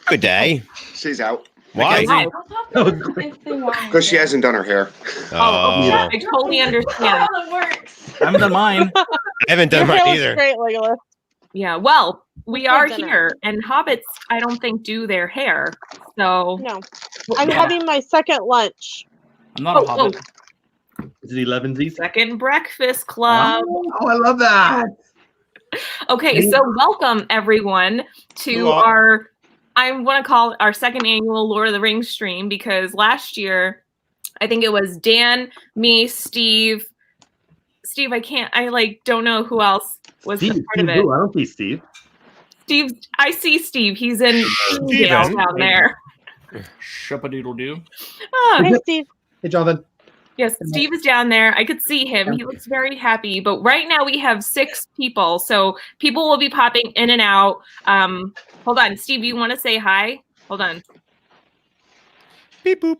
Good day. She's out. Why? Because she hasn't done her hair. Oh, Yeah, I totally understand. I haven't done mine. I haven't done Your mine hair looks either. great, Legolas. Yeah, well, we are done it. here, and hobbits, I don't think, do their hair. So, No, I'm having my second lunch. I'm not a hobbit. Is it 11's? Second breakfast club. Oh, I love that. Okay, so welcome everyone to Hello. our, I want to call it our second annual Lord of the Rings stream, because last year, I think it was Dan, me, Steve, I don't know who else was Steve, part of it. I don't see Steve. Steve, I see Steve. He's in jail down there. Shupadoodle-doo. Ah, Hey, Steve. Hey, Jonathan. yes, Steve is down there. I could see him. He looks very happy. But right now we have 6 people, so people will be popping in and out. Hold on, Steve. You want to say hi? Hold on. Beep boop.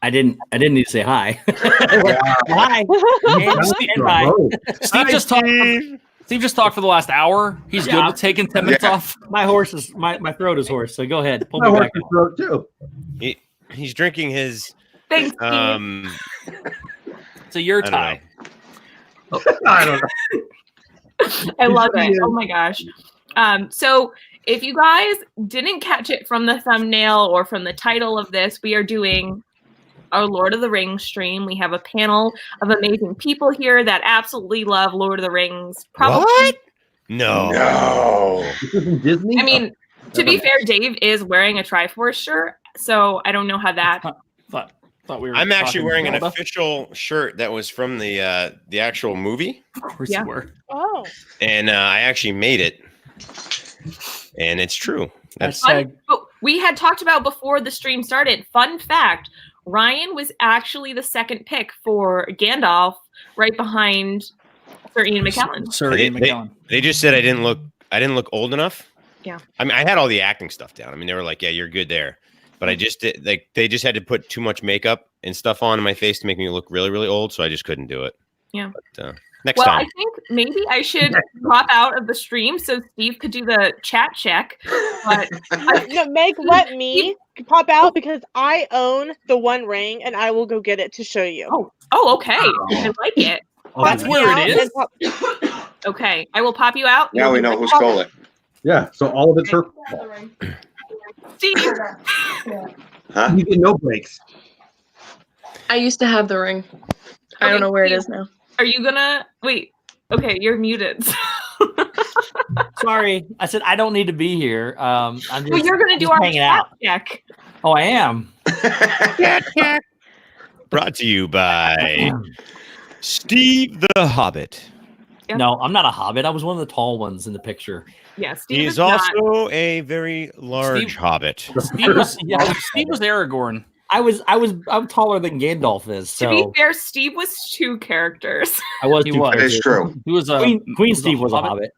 I didn't need to say hi. Hi. And bye. Steve just talked. Steve just talked for the last hour. He's good with taking 10 minutes off. My horse is my throat is hoarse. So go ahead. Pull My me horse back. is throat too. He's drinking his. Thanks, Steve. So your I don't time. I don't know. I love it. Oh my gosh. So if you guys didn't catch it from the thumbnail or from the title of this, we are doing our Lord of the Rings stream. We have a panel of amazing people here that absolutely love Lord of the Rings. Probably. What? No. This isn't Disney? I mean, to be fair, Dave is wearing a Triforce shirt, so I don't know how that. Thought we were. I'm actually talking wearing an Zelda. official shirt that was from the actual movie, Of course Yeah. you were. Oh. and I actually made it, and it's true. That's Hashtag But we had talked about before the stream started. Fun fact: Ryan was actually the second pick for Gandalf, right behind Sir Ian McKellen. Sir Ian McKellen. They just said I didn't look old enough. Yeah. I mean, I had all the acting stuff down. I mean, they were like, "Yeah, you're good there," but I just did. They just had to put too much makeup and stuff on my face to make me look really, really old, so I just couldn't do it. Yeah. But, next Well, time. I think maybe I should drop out of the stream so Steve could do the chat check. But No, Meg, let me pop out because I own the One Ring and I will go get it to show you. oh, okay. I like it. That's Pop me where out it is. and pop- Okay, I will pop you out. Now we know who stole it. Yeah, so all of it's her fault. Steve. Huh? You get no breaks. I used to have the ring. I don't know where it is now. Are you gonna wait? Okay, you're muted. Sorry, I said I don't need to be here. I'm just, Well, you're gonna do just our hanging chat out. check. Oh, I am. Brought to you by Steve the Hobbit. Yeah. No, I'm not a hobbit. I was one of the tall ones in the picture. Yeah, Steve He is is not. also a very large Steve- hobbit. Steve was Aragorn. I'm taller than Gandalf is. To be So fair, Steve was 2 characters. I was. He too was. That is true. He was a Queen Steve was a hobbit.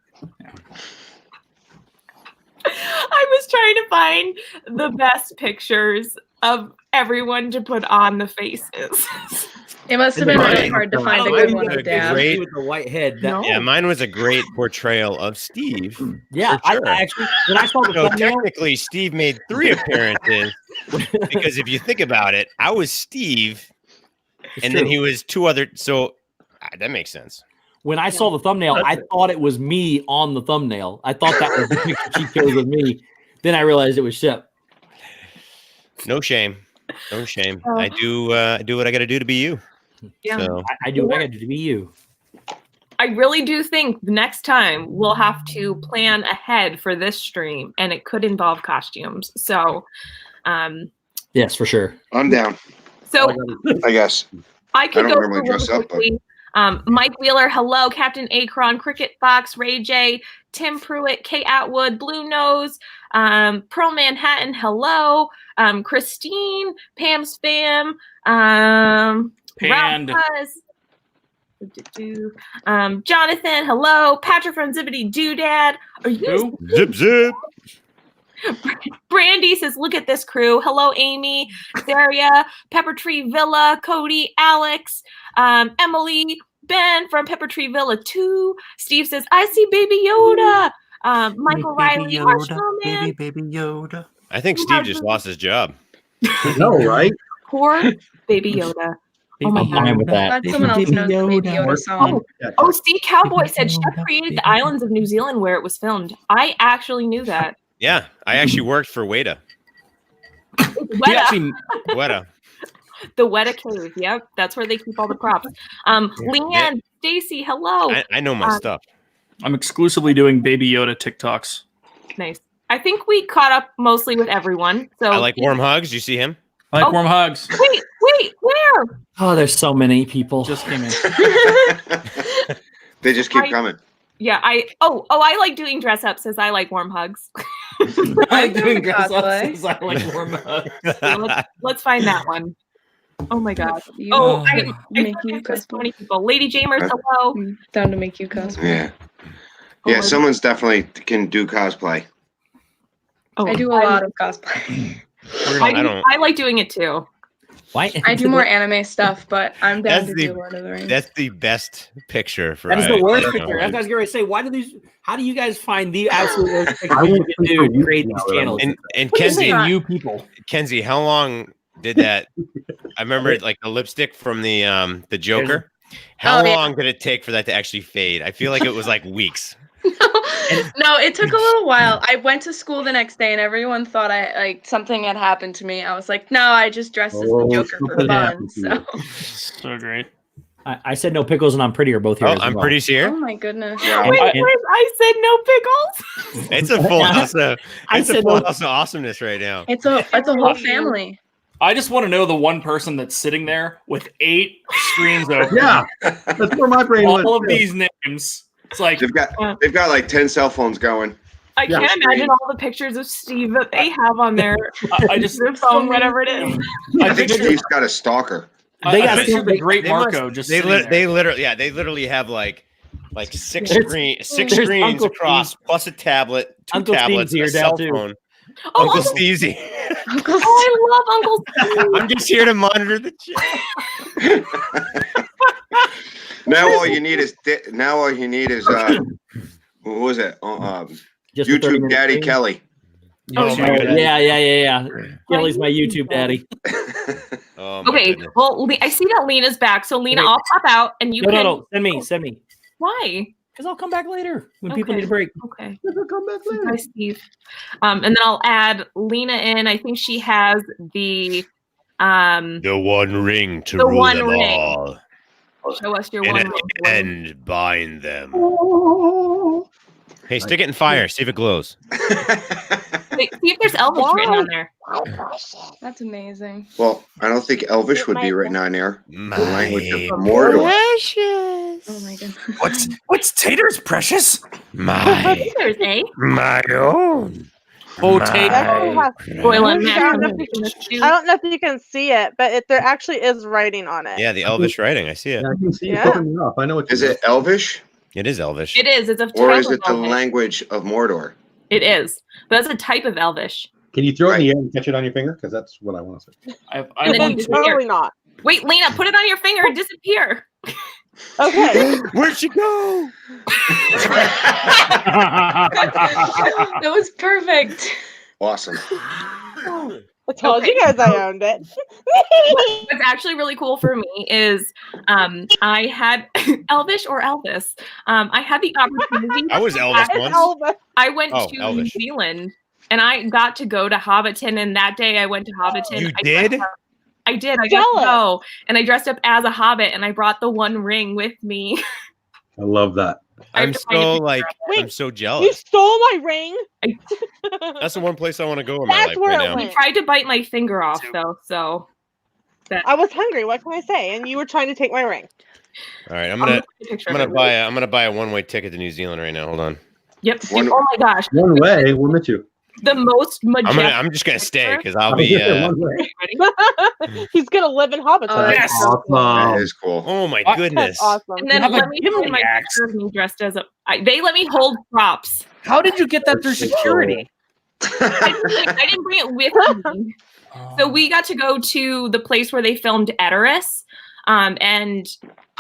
I was trying to find the best pictures of everyone to put on the faces. It must have been really Mine- hard to find a mine good one was to a dab. great- With the white head. That, Yeah, mine was a great portrayal of Steve. yeah, for sure. I actually when I saw the So thumbnail, technically, Steve made 3 appearances because if you think about it, I was Steve, it's and then true. he was 2 other. So that makes sense. When I saw the thumbnail, I thought it was me on the thumbnail. I thought that was the picture she chose of me. Then I realized it was Shep. No shame. No shame. I do what I got to do to be you. Yeah. So I do what I got to do to be you. I really do think the next time we'll have to plan ahead for this stream, and it could involve costumes. So, Yes, for sure. I'm down, so I guess. I could don't go normally through dress really up, but- quickly. Mike Wheeler, hello. Captain Akron, Cricket Fox, Ray J, Tim Pruitt, Kate Atwood, Blue Nose, Pearl Manhattan, hello. Christine, Pam Spam, Panned. Jonathan, hello. Patrick from Zippity Doodad. Are you? Who? zip zip. Brandy says, look at this crew. Hello, Amy, Daria, Pepper Tree Villa, Cody, Alex, Emily, Ben from Pepper Tree Villa 2. Steve says, I see Baby Yoda. Michael Riley, Marshall Man. Baby Yoda. I think Steve just lost his job. No, right? Poor Baby Yoda. Oh my I'm fine with that. Glad someone else knows the Baby Yoda song. Oh, Steve Cowboy said Shep created the islands of New Zealand where it was filmed. I actually knew that. Yeah, I actually worked for Weta. Weta. The Weta Cave. Yep, that's where they keep all the props. Leanne, Stacy, hello. I know my stuff. I'm exclusively doing Baby Yoda TikToks. Nice. I think we caught up mostly with everyone. So I like warm hugs. You see him? I like warm hugs. Wait, where? Oh, there's so many people. Just came in. They just keep coming. Yeah, I like doing dress ups as I like warm hugs. I like doing dress ups as I like warm hugs. Let's find that one. Oh my god. I make you cosplay. So many people. Lady Jamers, hello. Down to make you cosplay. Yeah. Yeah, someone's definitely can do cosplay. Oh, I do a lot of cosplay. I like doing it too. Why? I do more anime stuff, but I'm down to do Lord of the Rings. That's the best picture for. That is the worst picture. That's what I was going to say. Why do these? How do you guys find the absolute worst pictures you can do to create these channels? And Kenzie, you people. Kenzie, how long did that? I remember like the lipstick from the Joker. How long did it take for that to actually fade? I feel like it was like weeks. No, it took a little while. I went to school the next day and everyone thought something had happened to me. I was like, no, I just dressed as the Joker for fun. So great. I said no pickles and I'm pretty are both here. Oh, I'm pretty's here. Oh my goodness. Wait, I said no pickles. It's a full house of house of awesomeness right now. It's a whole family. I just want to know the one person that's sitting there with 8 screens open. Yeah, that's where my brain went. All of these names. It's like they've got like 10 cell phones going. I can't imagine all the pictures of Steve that they have on their their phone, whatever it is. I think Steve's got a stalker. They got the great Marco. They literally have like 6 screens across, plus a tablet, 2 Uncle tablets, Steve's a here cell too. phone. Oh, Uncle Steve's here. I love Uncle Steve. I'm just here to monitor the chat. Now all you need is what was it? YouTube Daddy thing? Kelly. Yeah. Kelly's my YouTube daddy. Okay, well, I see that Lena's back, so Lena, I'll pop out and you can. No, send me. Why? Because I'll come back later when people need a break. Okay. I'll come back later. Hi, Steve. And then I'll add Lena in. I think she has the one ring to the rule one them ring. all. Show us your one ring. And bind them. Hey, stick it in fire. See if it glows. Wait, see if there's Elvis written on there. That's amazing. Well, I don't think Elvish would be written on there. The language of Mordor. Oh my goodness. What's Tater's precious? My own. Oh, It actually has- Boil and I don't know if you can see it, but there actually is writing on it. Yeah, the Elvish writing. I see it. I can see you Yeah. putting it up. I know what Is it Elvish? It is Elvish. It is. It's a Or type is it of the Elvish. language of Mordor? It is. But that's a type of Elvish. Can you throw it in the air and catch it on your finger? Because that's what I want to say. I And then want you to. Totally not. Wait, Lena, put it on your finger and disappear. Okay. Where'd she go? That was perfect. Awesome. I told you guys I owned it. What's actually really cool for me is I had Elvish or Elvis. I had the opportunity. I was Elvis once. Elvis. I went Oh, to Elvish. New Zealand and I got to go to Hobbiton. And that day I went to Hobbiton. You did? I did. I got to go. And I dressed up as a hobbit and I brought the one ring with me. I love that. I'm so Wait, I'm so You jealous. stole my ring. That's the one place I want to go in my That's life where right it now. went. He tried to bite my finger off though, so I was hungry. What can I say? And you were trying to take my ring. All right, I'm I'll gonna look at the picture of it. I'm gonna buy a one-way ticket to New Zealand right now. Hold on. Yep. One- Oh my gosh. One way, we'll meet you. The most majestic. I'm just gonna stay because I'll be. One way. He's gonna live in Hobbiton. Oh, Yes. That Awesome. is cool. Oh my That's goodness. That's awesome. And then have a let me find gimli my axe. picture of me dressed as a. They let me hold props. How did you get that through security? I didn't bring it with me. So we got to go to the place where they filmed Edoras. And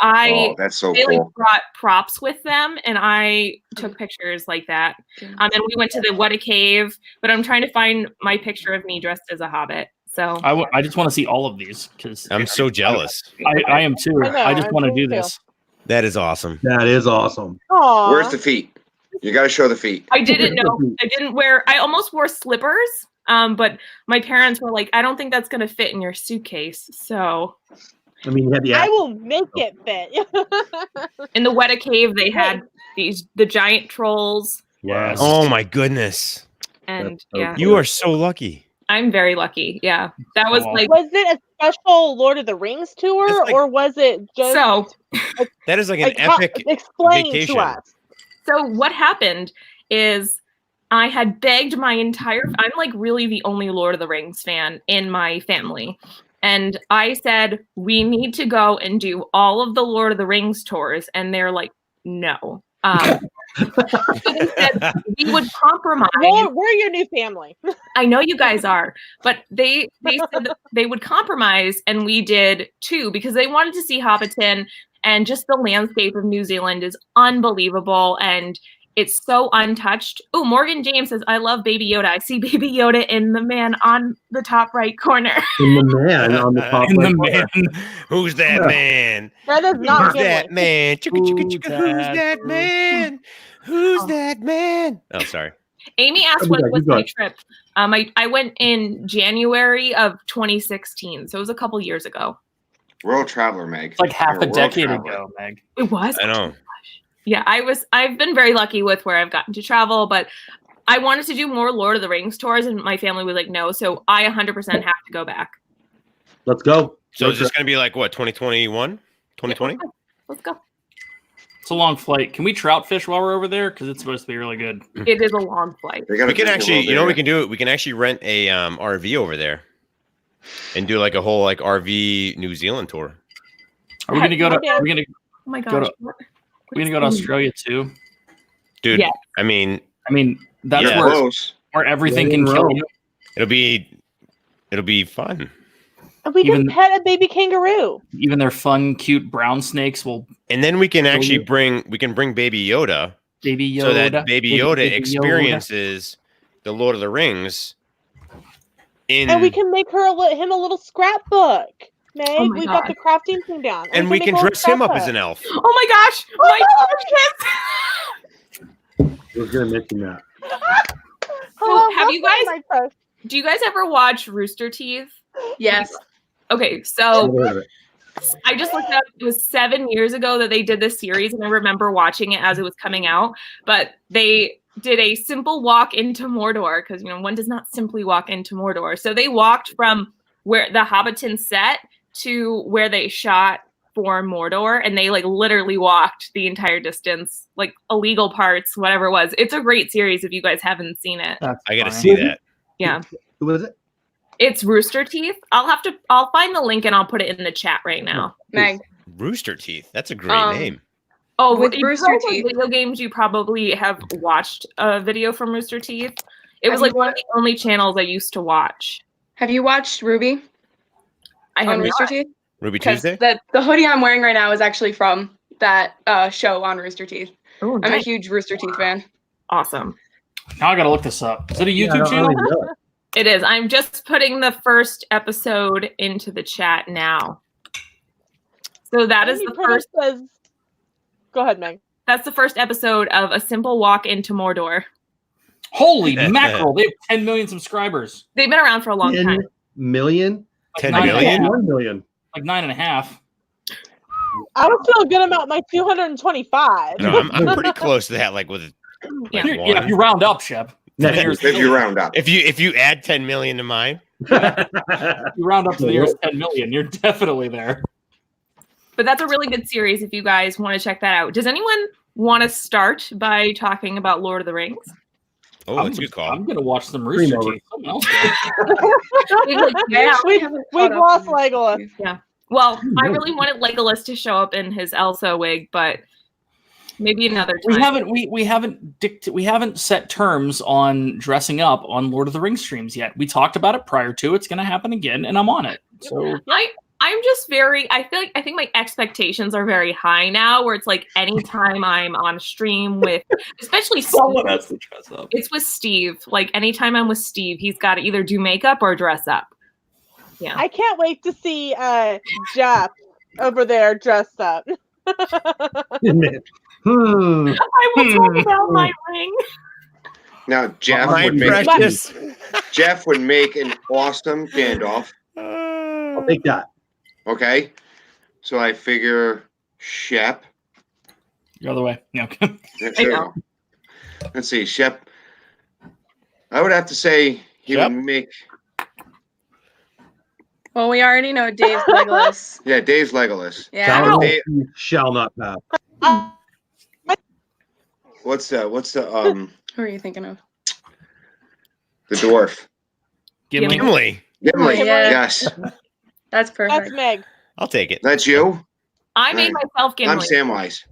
Oh, that's so they like cool. brought props with them, and I took pictures like that. And we went to the What a Cave, but I'm trying to find my picture of me dressed as a hobbit. So I just want to see all of these because I'm so jealous. I am too. I know, I just want to me do too. this. That is awesome. That is awesome. Aw. Where's the feet? You got to show the feet. I didn't know. I didn't wear. I almost wore slippers, but my parents were like, "I don't think that's gonna fit in your suitcase." So, I mean, you had the I will make it fit. in the Weta Cave, they had the giant trolls, Yes. Oh my goodness. and That's so yeah, You are so lucky. I'm very lucky. Yeah, that was Oh. like Was it a special Lord of the Rings tour, It's like- or was it just so. That is like an how- epic explain vacation. to us? So what happened is I had begged my entire I'm like really the only Lord of the Rings fan in my family. And I said, we need to go and do all of the Lord of the Rings tours. And they're like, no. So they said we would compromise. We're your new family. I know you guys are, but they said that they would compromise, and we did too, because they wanted to see Hobbiton, and just the landscape of New Zealand is unbelievable, and it's so untouched. Oh, Morgan James says, I love Baby Yoda. I see Baby Yoda in the man on the top right corner. In the man on the top. In the right corner. man. Who's that man? That is not Who's that Gimli. man? Chicka, chicka, Who's chicka, who's that that man? Who's that man? Oh, sorry. Amy asked Oh, when yeah, was you got my it. trip. I went in January of 2016, so it was a couple years ago. World traveler, Meg. It's like half You're a world decade traveler. ago, Meg. It was. I know. Yeah, I've been very lucky with where I've gotten to travel, but I wanted to do more Lord of the Rings tours, and my family was like, no, so I 100% have to go back. Let's go. So is this going to be like what, 2021? 2020? Let's go. It's a long flight. Can we trout fish while we're over there? Because it's supposed to be really good. It is a long flight. They got We a can big actually, world you know, what we area. can do it. We can actually rent a RV over there and do like a whole like RV New Zealand tour. Are we gonna go to? Are we gonna Oh my Go gosh. to- We're gonna go to Australia too? Dude, Yeah. I mean, That's Yeah. where Close. everything Yeah, can in kill Rome. you. it'll be fun. And we Even- can pet a baby kangaroo. Even their fun, cute brown snakes will And then we can actually you- bring Baby Yoda, Baby Yoda. so that Baby Yoda Baby experiences the Lord of the Rings in And we can make him a little scrapbook. Meg, Oh my we've got the crafting thing down. and we can make a little dress him up as scrapbook. an elf. Oh my gosh. My I was going to mention that. Oh, have you that's guys- my crush. Do you guys ever watch Rooster Teeth? Yes. Okay, so Never heard of it. I just looked up. It was 7 years ago that they did this series, and I remember watching it as it was coming out. But they did a simple walk into Mordor because one does not simply walk into Mordor. So they walked from where the Hobbiton set to where they shot for Mordor, and they like literally walked the entire distance, like illegal parts, whatever it was. It's a great series if you guys haven't seen it. That's I got to fine. see that. Yeah, Who was it? it's Rooster Teeth. I'll find the link and I'll put it in the chat right now. Meg. Rooster Teeth. That's a great name. Oh, With if you Rooster guys have Teeth. video games, you probably have watched a video from Rooster Teeth. It was Have like you one of the only channels I used to watch. Have you watched Ruby I have on Rooster not. Teeth? Ruby Because Tuesday. the hoodie I'm wearing right now is actually from that show on Rooster Teeth. Oh, I'm a nice. huge Rooster Teeth fan. Awesome. Now I gotta look this up. Is it a Yeah, I YouTube don't channel? really know it. It is. I'm just putting the first episode into the chat now. So that is Amy the Prentice first. says- Go ahead, Meg. That's the first episode of A Simple Walk into Mordor. Holy mackerel! They have 10 million subscribers. They've been around for a long 10 time. million? 10 9.5. million? 1 million. Like 9.5. I don't feel good about my 225. No, I'm pretty close to that. Like with Yeah. like Yeah, if you round up, Shep. Next Then you're- If you round up. if you add 10 million to mine, if you round up to the nearest 10 million, you're definitely there. But that's a really good series if you guys want to check that out. Does anyone want to start by talking about Lord of the Rings? oh, that's a good call. I'm gonna watch some Rooster Primo. Teeth. Someone else go. Yeah. We've lost Legolas. Well, I really wanted Legolas to show up in his Elsa wig, but maybe another time. We haven't set terms on dressing up on Lord of the Rings streams yet. We talked about it prior to. It's gonna happen again, and I'm on it. So I'm just I think my expectations are very high now, where it's like anytime I'm on stream with, especially Someone Steve, has to dress up. it's with Steve. Like anytime I'm with Steve, he's got to either do makeup or dress up. Yeah. I can't wait to see Jeff over there dressed up. Hmm. I will talk about my ring. Now Jeff My would make precious. Jeff would make an awesome Gandalf. I'll take that. Okay, so I figure Shep. The other way. Yeah. Yeah, there we go. Let's see, Shep. I would have to say he Shep? would make. Well, we already know Dave's Legolas. Yeah, Dave's Legolas. Yeah. Shall, Dave, shall not pass. what's the Who are you thinking of? the dwarf? Gimli. Gimli. Gimli. Yeah. Yes, That's perfect. That's Meg. I'll take it. that's you. I made myself Gimli. I'm Samwise.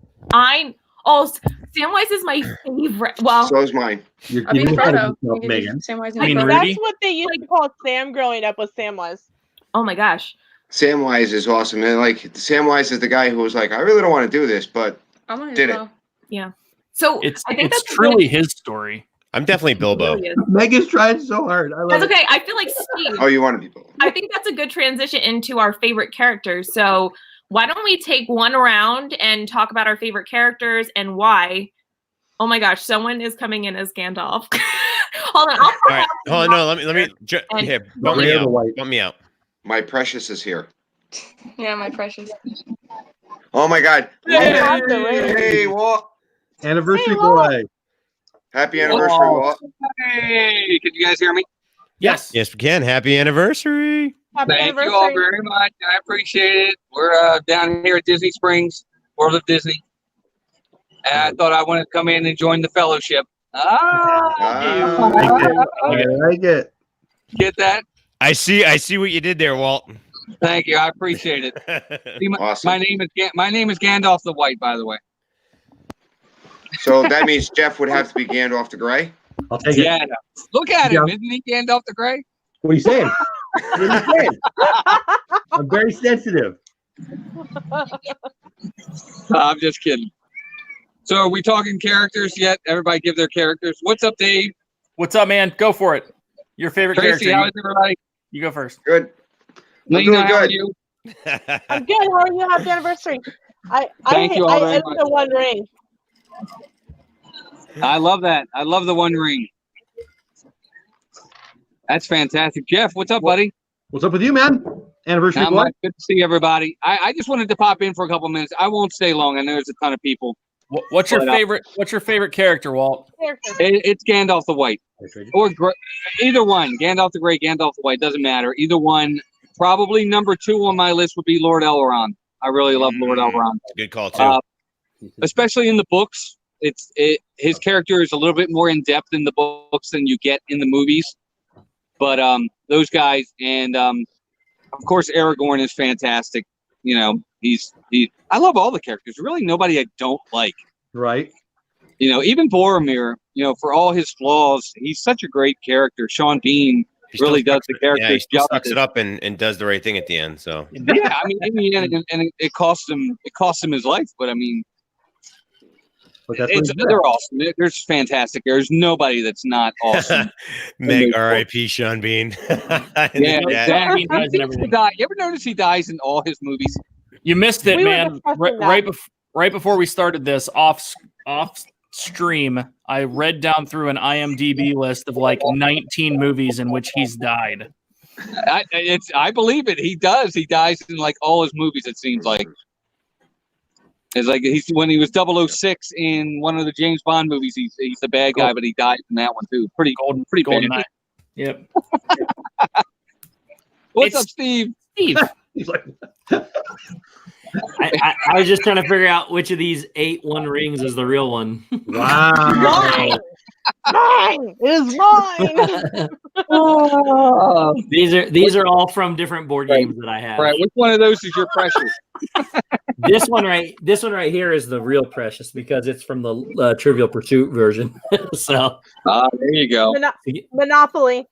Samwise is my favorite. Well, So is mine. You're I'll be giving credit Frodo. to yourself, You can do Megan. Samwise I mean, and Frodo. Rudy? That's what they used to call Sam growing up, was Samwise. oh my gosh. Samwise is awesome, and like Samwise is the guy who was like, I really don't want to do this, but I might as Did it. well. Yeah. So It's I think that's truly his story. I'm definitely Bilbo. Really is. Megan's trying so hard. I love That's it. okay. I feel like Steve. oh, you want to be Bilbo. I think that's a good transition into our favorite characters. So why don't we take one round and talk about our favorite characters and why? Oh my gosh, someone is coming in as Gandalf. Hold on. All right. Hold on. No, let me. And- Here, bump me Gray or the out. white? Bump me out. My precious is here. Yeah, my precious. Oh my God! Hey, Hey, Walt! Anniversary Hey, Walt. boy. Happy anniversary, Oh. Walt! Hey, can you guys hear me? Yes. Yes, we can. Happy anniversary. Happy Thank anniversary. you all very much. I appreciate it. We're down here at Disney Springs, World of Disney. And I thought I wanted to come in and join the fellowship. Ah. I like it. Get that? I see what you did there, Walt. Thank you. I appreciate it. See, Awesome. my name is Gandalf the White, by the way. So that means Jeff would have to be Gandalf the Gray. I'll take it. Yeah. Look at him. Yeah. Isn't he Gandalf the Gray? What are you saying? What are you saying? I'm very sensitive. I'm just kidding. So are we talking characters yet? Everybody give their characters. What's up, Dave? What's up, man? Go for it. Your favorite Tracy, character. how's everybody? You go first. Good. Lena, doing how are good. you? I'm good. How are you? Happy anniversary. Thank you all I very ended much. the One Ring. I love that. I love the One Ring. That's fantastic. Jeff, what's up, buddy? What's up with you, man? Anniversary Not boy. much. Good to see everybody. I just wanted to pop in for a couple minutes. I won't stay long. I know there's a ton of people. What's your But, favorite? What's your favorite character, Walt? It's Gandalf the White, or either one. Gandalf the Grey, Gandalf the White, doesn't matter. Either one. Probably number 2 on my list would be Lord Elrond. I really love Lord Elrond. Good call too. Especially in the books. His character is a little bit more in depth in the books than you get in the movies. But those guys, and of course Aragorn is fantastic. You know, I love all the characters. Really, nobody I don't like. Right. You know, even Boromir. You know, for all his flaws, he's such a great character. Sean Bean really does the character. Yeah, he still sucks it up and does the right thing at the end. So Yeah, I mean, in the end, and it cost him his life. But I mean, But that's what he's good they're at. awesome. There's fantastic. There's nobody that's not awesome. Meg, R.I.P. Sean Bean. Yeah, Yeah. exactly. Bean dies in everything. You ever notice he dies in all his movies? You missed it, We were man. discussing that. Right before we started this off stream, I read down through an IMDb list of like 19 movies in which he's died. I believe it. He does. He dies in like all his movies. It seems like it's like when he was 006 in one of the James Bond movies. He's the bad guy, but he died in that one too. Pretty Golden bad. Eye. Yep. What's up, Steve? Steve. He's like, I was just trying to figure out which of these 8 One Rings is the real one. wow. Mine. Mine is mine. Oh, These are all from different board games that I have. right. Which one of those is your precious? This one right here is the real precious because it's from the Trivial Pursuit version. So There you go. Monopoly.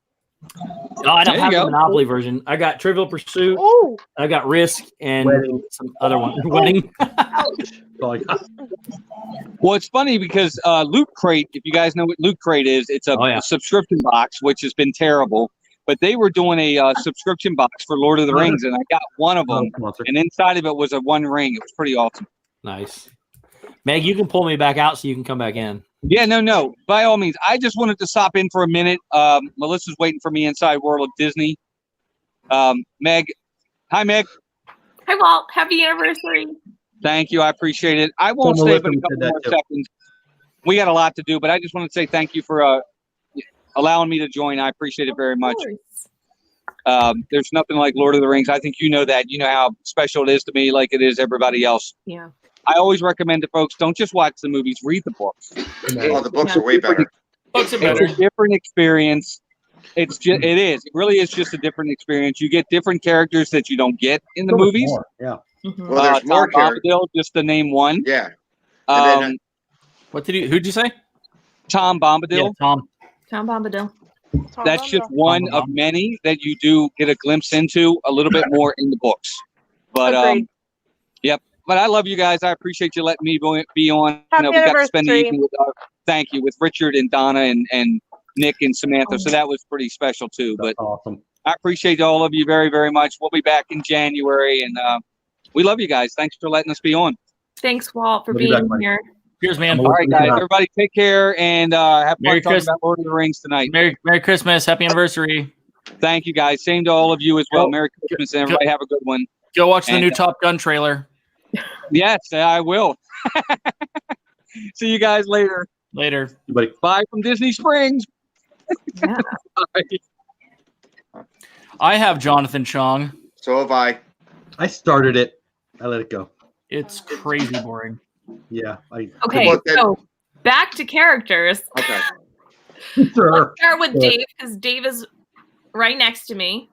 No, I don't There have you the go. Monopoly version. I got Trivial Pursuit. Oh, I got Risk and Wedding. some other one. Wedding. ouch. Oh, I got- Well, it's funny because Loot Crate, if you guys know what Loot Crate is, it's a Oh, yeah. subscription box, which has been terrible. But they were doing a subscription box for Lord of the Rings, and I got one of them. And inside of it was a one ring. It was pretty awesome. Nice. Meg, you can pull me back out so you can come back in. Yeah, no. By all means, I just wanted to stop in for a minute. Melissa's waiting for me inside World of Disney. Meg, hi, Meg. Hi, Walt. Happy anniversary. Thank you. I appreciate it. I won't stay but a couple more seconds. We got a lot to do, but I just want to say thank you for allowing me to join. I appreciate it very much. There's nothing like Lord of the Rings. I think you know that. You know how special it is to me, like it is everybody else. Yeah. I always recommend to folks, don't just watch the movies, read the books. Oh, the books are way better. Books are It's better. a different experience. It really is just a different experience. You get different characters that you don't get in the So much movies. more, yeah. Well, there's more Tom characters. Bombadil, just to name one. Yeah. And then, Who'd you say? Tom Bombadil. Yeah, Tom. Tom Bombadil. That's just one of many that you do get a glimpse into a little bit more in the books. But Agreed. yep. But I love you guys. I appreciate you letting me be on. Happy We got to spend the anniversary. evening with thank you, with Richard and Donna and Nick and Samantha. So that was pretty special too. But Awesome. I appreciate all of you very, very much. We'll be back in January, and we love you guys. Thanks for letting us be on. Thanks, Walt, for We'll be being back, buddy. here. Cheers, man. All right, guys. Everybody take care and have fun Merry talking Christmas. about Lord of the Rings tonight. Merry Christmas. Happy anniversary. Thank you, guys. Same to all of you as well. Go- Merry Christmas, and everybody have a good one. Go watch the And, new Top Gun trailer. Yes, I will. See you guys later. Later. Buddy. Bye from Disney Springs. Yeah. Bye. I have Jonathan Chong. so have I. I started it. I let it go. It's crazy boring. Yeah. Okay, Well, then- so back to characters. Okay. Sure. Let's start with Sure. Dave because Dave is right next to me.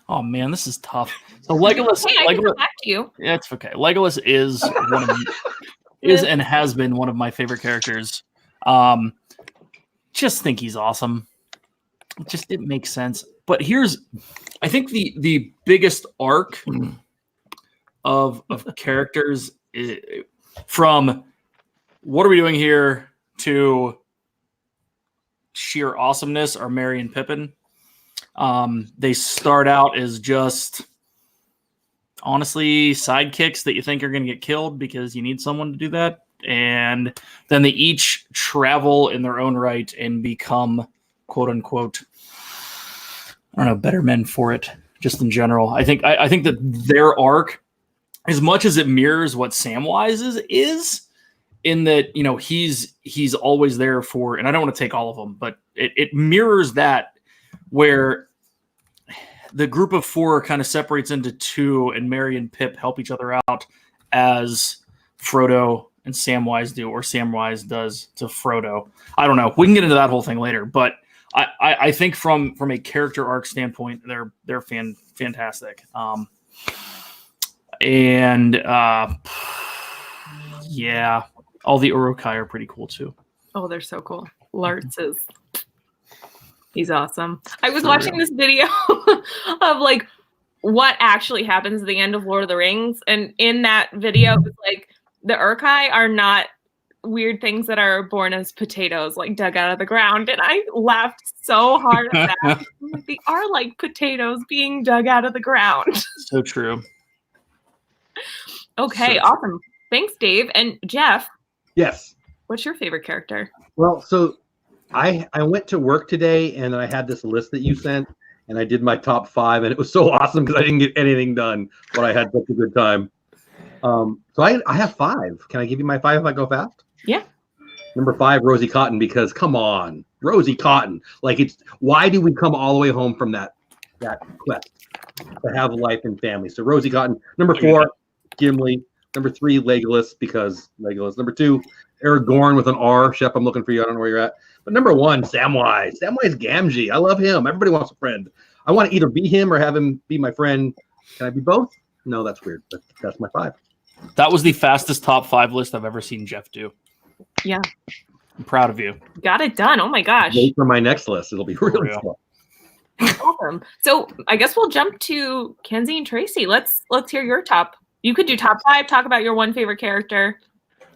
Oh man, this is tough. So Legolas, Hey, I can Legolas, come back to you. yeah, it's okay. Legolas is one of is and has been one of my favorite characters. Just think he's awesome. It makes sense. But I think the biggest arc of characters from what are we doing here to sheer awesomeness are Merry and Pippin. They start out as just honestly sidekicks that you think are going to get killed because you need someone to do that. And then they each travel in their own right and become quote unquote, I don't know, better men for it just in general. I think that their arc, as much as it mirrors what Samwise's is in that, you know, he's always there for, and I don't want to take all of them, but it mirrors that where the group of four kind of separates into two and Merry and Pip help each other out as Frodo and Samwise do, or Samwise does to Frodo. I don't know. We can get into that whole thing later, but I think from a character arc standpoint, they're fantastic. Yeah, all the Urukai are pretty cool too. Oh, they're so cool. Lartz he's awesome. I was watching this video of like what actually happens at the end of Lord of the Rings, and in that video, it was like the Urukai are not weird things that are born as potatoes, like dug out of the ground, and I laughed so hard at that. They are like potatoes being dug out of the ground. So true. Okay, So awesome. Thanks, Dave. And Jeff, Yes. what's your favorite character? Well, so I went to work today and I had this list that you sent and I did my top 5 and it was so awesome because I didn't get anything done, but I had such a good time. So I have 5. Can I give you my 5 if I go fast? Yeah. Number 5, Rosie Cotton, because come on, Rosie Cotton. Like why do we come all the way home from that quest to have life and family? So Rosie Cotton. Number 4, Gimli. Number 3, Legolas, because Legolas. Number 2, Aragorn with an R. Shep, I'm looking for you. I don't know where you're at. But number 1, Samwise. Samwise Gamgee. I love him. Everybody wants a friend. I want to either be him or have him be my friend. Can I be both? No, that's weird. But that's my 5. That was the fastest top 5 list I've ever seen Jeff do. Yeah. I'm proud of you. Got it done. Oh my gosh. Wait for my next list. It'll be really real. fun. Awesome. So I guess we'll jump to Kenzie and Tracy. Let's hear your top. You could do top 5. Talk about your one favorite character.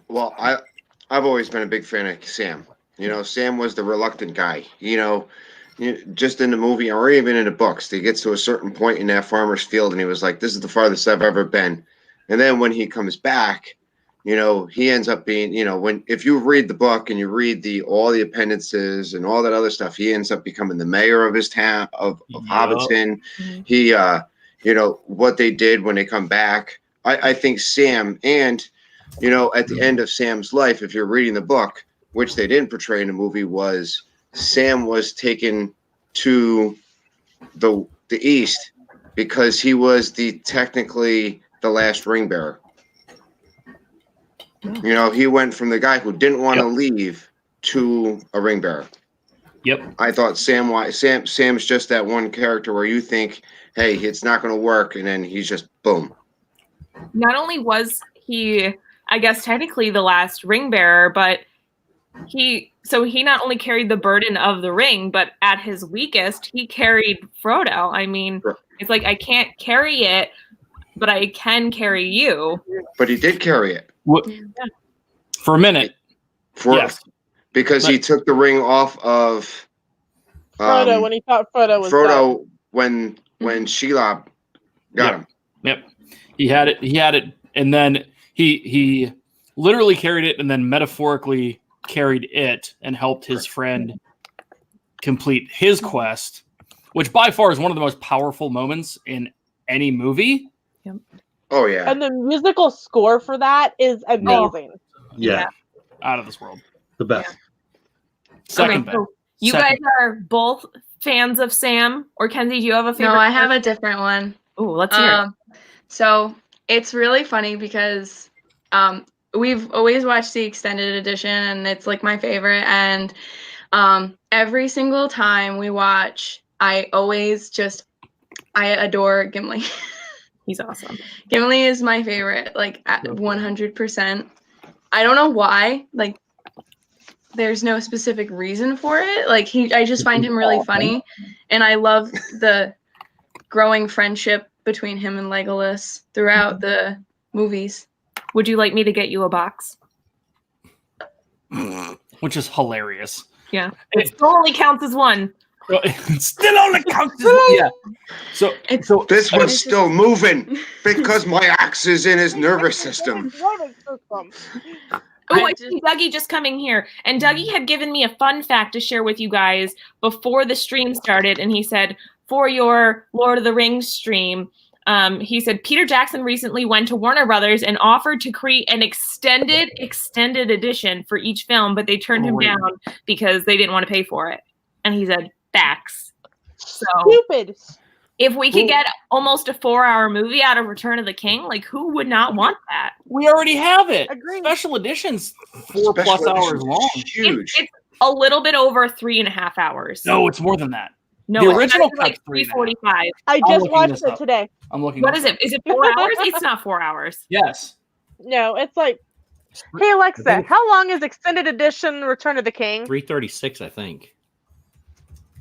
Well, I've always been a big fan of Sam. You know, Sam was the reluctant guy. You know, just in the movie or even in the books, he gets to a certain point in that farmer's field, and he was like, "This is the farthest I've ever been." And then when he comes back, you know, he ends up being, you know, if you read the book and you read all the appendices and all that other stuff, he ends up becoming the mayor of his town of Hobbiton. He, you know, what they did when they come back. I think Sam, and you know, at the end of Sam's life, if you're reading the book, which they didn't portray in the movie, was Sam was taken to the east because he was technically the last ring bearer. You know, he went from the guy who didn't want to leave to a ring bearer. Yep. I thought Sam's just that one character where you think, hey, it's not going to work, and then he's just boom. Not only was he, I guess, technically the last ring bearer, but he not only carried the burden of the ring, but at his weakest, he carried Frodo. I mean, it's like, I can't carry it, but I can carry you. But he did carry it. For a minute. Yes. Because he took the ring off of Frodo when he thought Frodo was Frodo dead. when Shelob got him. Yep. He had it, and then he literally carried it, and then metaphorically carried it and helped his friend complete his quest, which by far is one of the most powerful moments in any movie. Yep. Oh yeah. And the musical score for that is amazing. Yeah. Out of this world. The best. Second Okay, best. so you guys are both fans of Sam, or Kenzie, do you have a favorite? No, I have a different one. Oh, let's hear it. So it's really funny because we've always watched the extended edition, and it's like my favorite. And every single time we watch, I adore Gimli. He's awesome. Gimli is my favorite, like at 100%. I don't know why. Like, there's no specific reason for it. Like, I just find him really funny, and I love the growing friendship between him and Legolas throughout the movies. Would you like me to get you a box? Which is hilarious. Yeah. It still only counts as one. It still only counts as one. Yeah. So this one's still moving because my axe is in his nervous system. Oh, I see Dougie just coming here. And Dougie had given me a fun fact to share with you guys before the stream started. And he said, for your Lord of the Rings stream, he said, Peter Jackson recently went to Warner Brothers and offered to create an extended edition for each film, but they turned him down because they didn't want to pay for it. And he said, facts. So stupid. If we could get almost a 4-hour movie out of Return of the King, like, who would not want that? We already have it. Agreed. Special editions 4+ hours long. Huge. It's a little bit over 3.5 hours. No, it's more than that. No, the original it's like 3:45. I just watched it today. I'm looking. What is it? Is it 4 hours? It's not 4 hours. Yes. No, it's like. Hey Alexa, how long is extended edition Return of the King? 3:36, I think.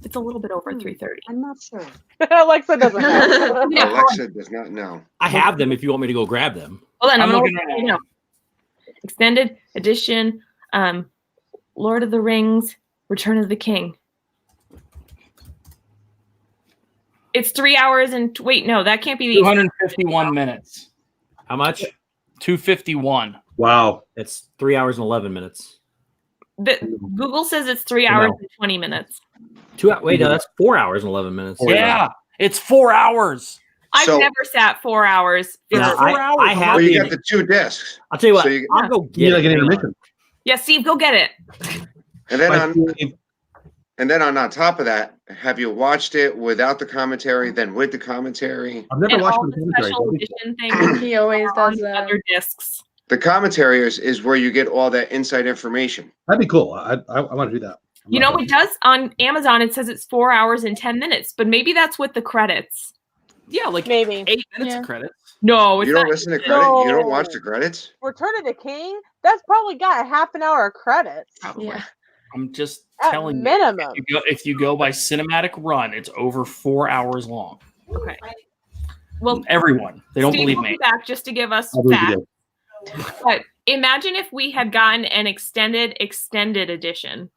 It's a little bit over 3:30. I'm not sure. Alexa doesn't know. Alexa does not know. I have them if you want me to go grab them. Well, then I'm I'm looking gonna right you know. Extended edition, Lord of the Rings, Return of the King. It's 3 hours and wait, no, that can't be the 251 minutes. How much? 251. Wow. It's 3 hours and 11 minutes. Google says it's 3 hours and 20 minutes. Wait, no, that's 4 hours and 11 minutes. Yeah, it's 4 hours. I've never sat 4 hours. It's 4 hours. I have. Well, you got the 2 discs. I'll tell you what. So you, I'll go get like an intermission. Yeah, Steve, go get it. And then on top of that, have you watched it without the commentary, then with the commentary? I've never And watched all the the special commentary. edition things. He always are does on that. other discs. The commentary is where you get all that inside information. That'd be cool. I want to do that. You know, it does on Amazon. It says it's 4 hours and 10 minutes, but maybe that's with the credits. Yeah, like maybe 8 minutes of credits. No, it's You don't not. listen to credit. You don't watch the credits. Return of the King. That's probably got a half an hour of credits. Yeah. I'm just At telling minimum. you. If you go by cinematic run, it's over 4 hours long. Okay. Well, Everyone, they don't Steve believe will me. be back just to give us I believe you facts. do. But imagine if we had gotten an extended edition.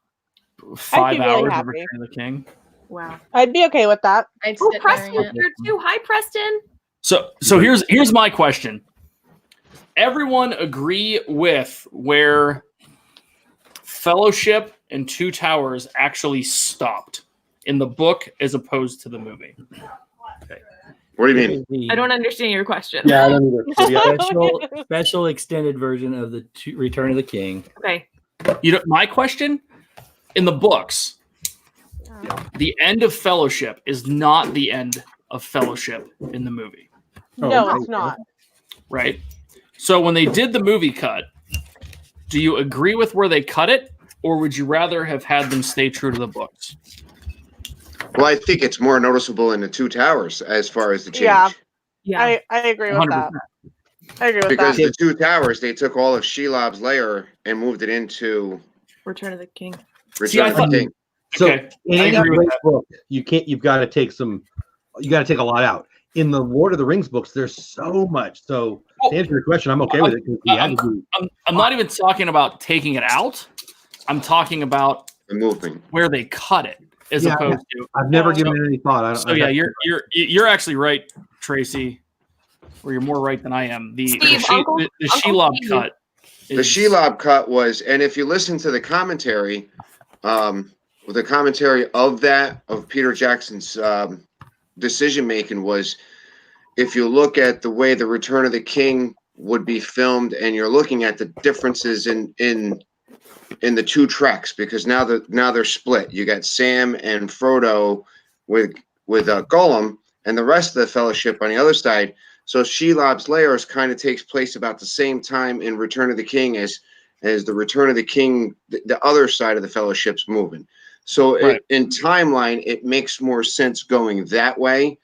5 really hours of happy. Return of the King. Wow. I'd be okay with that. I'd Oh, sit Preston's there. here too. Hi, Preston. So here's my question. Everyone agree with where Fellowship and Two Towers actually stopped in the book as opposed to the movie? What do you mean? I don't understand your question. Yeah, I don't either. Special extended version of the Return of the King. Okay. My question in the books, the end of Fellowship is not the end of Fellowship in the movie, No, it's not. right? So when they did the movie cut, do you agree with where they cut it, or would you rather have had them stay true to the books? Well, I think it's more noticeable in the Two Towers as far as the change. Yeah. Yeah. I agree with 100%. that. I agree with Because that. the Two Towers, they took all of Shelob's lair and moved it into Return of the King. Return of the King. So Okay, I in any agree with great that. book, you've got to take a lot out. In the Lord of the Rings books, there's so much. So to answer your question, I'm okay with it. 'Cause we had to do- I'm not even talking about taking it out. I'm talking about The movement. where they cut it, as Yeah, opposed to. I've never given it any thought. So yeah, you're actually right, Tracy. Or you're more right than I am. The Steve, the Shelob cut. The Shelob cut was, and if you listen to the commentary, the commentary of Peter Jackson's decision making was, if you look at the way the Return of the King would be filmed, and you're looking at the differences in the two treks, because now they're split. You got Sam and Frodo with Gollum, and the rest of the Fellowship on the other side. So Shelob's Lairs kind of takes place about the same time in Return of the King as the Return of the King, the other side of the Fellowship's moving. So Right. in timeline, it makes more sense going that way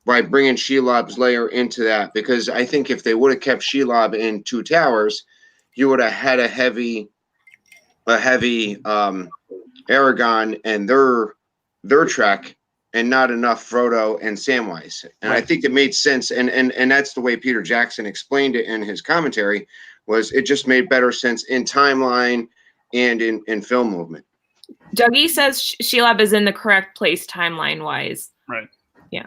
by bringing Shelob's Lair into that, because I think if they would have kept Shelob in Two Towers, you would have had a heavy Aragon and their trek, and not enough Frodo and Samwise. And I think it made sense, and that's the way Peter Jackson explained it in his commentary, was it just made better sense in timeline and in film movement. Dougie says Shelob is in the correct place timeline-wise. Right. Yeah.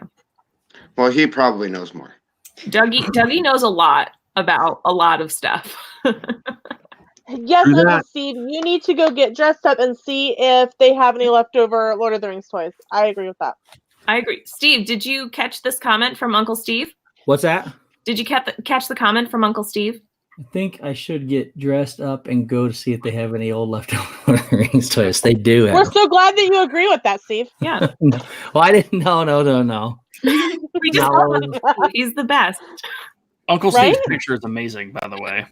Well, he probably knows more. Dougie knows a lot about a lot of stuff. Yes, Do Uncle that. Steve, you need to go get dressed up and see if they have any leftover Lord of the Rings toys. I agree with that. I agree. Steve, did you catch this comment from Uncle Steve? What's that? Did you catch the comment from Uncle Steve? I think I should get dressed up and go to see if they have any old leftover Rings toys. They do have. We're so glad that you agree with that, Steve. Yeah. Well, I didn't. No. We just No. love him. He's the best. Uncle Right? Steve's picture is amazing, by the way.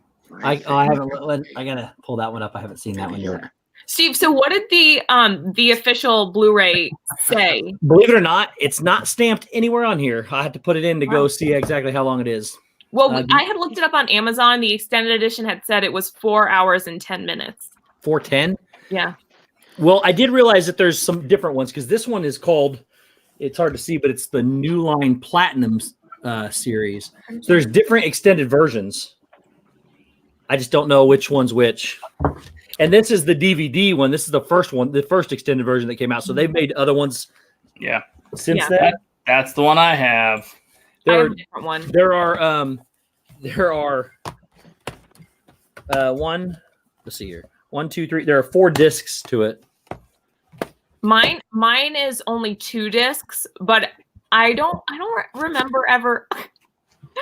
I haven't. I gotta pull that one up. I haven't seen that one yet. Steve, so what did the official Blu-ray say? Believe it or not, it's not stamped anywhere on here. I had to put it in to Wow. go see exactly how long it is. Well, I had looked it up on Amazon. The extended edition had said it was 4 hours and 10 minutes. 410. Yeah. Well, I did realize that there's some different ones because this one is called. It's hard to see, but it's the New Line Platinum series. So there's different extended versions. I just don't know which one's which. And this is the DVD one. This is the first one, the first extended version that came out. So they've made other ones. Yeah. Since Yeah. then. That's the one I have. I There have are, a different one. there are one. Let's see here. 1, 2, 3. There are 4 discs to it. Mine is only 2 discs, but I don't remember ever.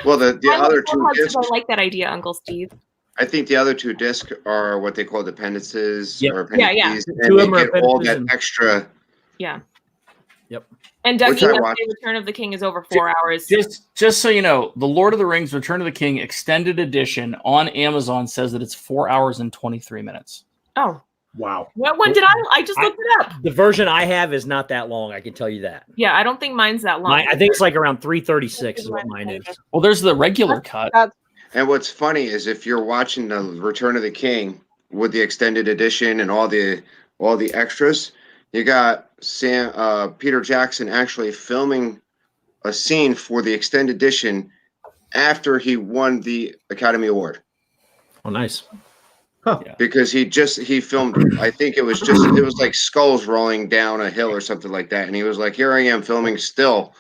Well, the other two discs, I like that idea, Uncle Steve. I think the other 2 discs are what they call dependences Yep. or Yeah, yeah. appendices, Two of and them they are get all that appendices extra. Yeah. Yep. And Which Dougie I does watched. say Return of the King is over 4 hours. Just so you know, the Lord of the Rings Return of the King extended edition on Amazon says that it's 4 hours and 23 minutes. Oh, Wow. What one did I just looked it up. The version I have is not that long. I can tell you that. Yeah, I don't think mine's that long. I think it's like around 3:36 is what mine is. Well, there's the regular cut. And what's funny is if you're watching the Return of the King with the extended edition and all the extras, you got Peter Jackson actually filming a scene for the extended edition after he won the Academy Award. Oh, nice. Huh. Yeah. Because he filmed, I think it was like skulls rolling down a hill or something like that. And he was like, here I am filming still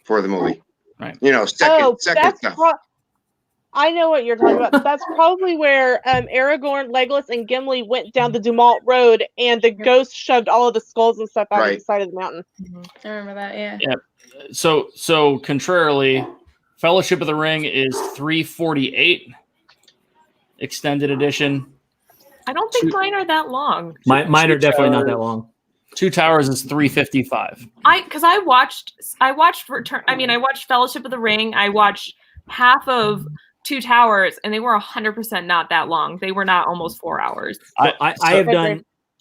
for the movie. Right. You know, second stuff. I know what you're talking about. That's probably where Aragorn, Legolas, and Gimli went down the Dumont Road, and the ghost shoved all of the skulls and stuff out of the side of the mountain. I remember that. Yeah. Yeah. So contrarily, Fellowship of the Ring is 348 extended edition. I don't think mine are that long. Mine are definitely not that long. Two Towers is 355. I watched Fellowship of the Ring. I watched half of Two Towers, and they were 100% not that long. They were not almost 4 hours. I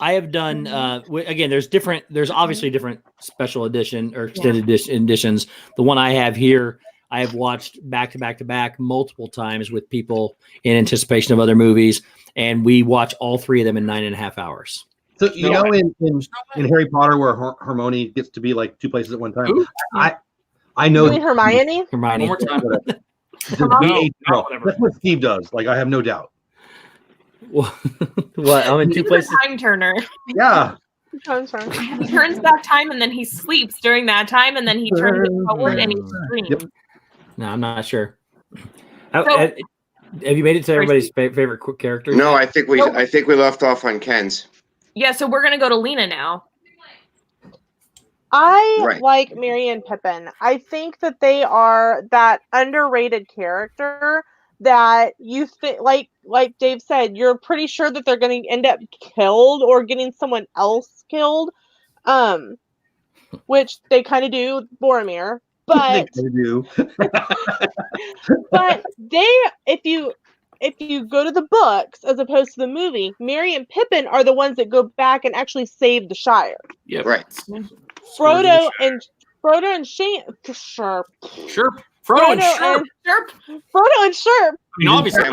have done again, there's obviously different special edition or extended editions. The one I have here, I have watched back to back to back multiple times with people in anticipation of other movies, and we watch all three of them in 9.5 hours. So you know, in Harry Potter, where Hermione gets to be like two places at one time, I know Hermione. One more time. That's what Steve does. Like, I have no doubt. What? I'm in two places. Time turner. Yeah. He turns back time, and then he sleeps during that time, and then he turns it forward and he screams. Yep. No, I'm not sure. Have you made it to everybody's favorite characters? No, I think we left off on Ken's. Yeah, so we're gonna go to Lena now. I like Merry and Pippin. I think that they are that underrated character that you think, like Dave said, you're pretty sure that they're going to end up killed or getting someone else killed, which they kind of do, Boromir. But they do. but if you go to the books as opposed to the movie, Merry and Pippin are the ones that go back and actually save the Shire. Yep. Right. Frodo and Sherp. Frodo and Sherp. I mean, obviously,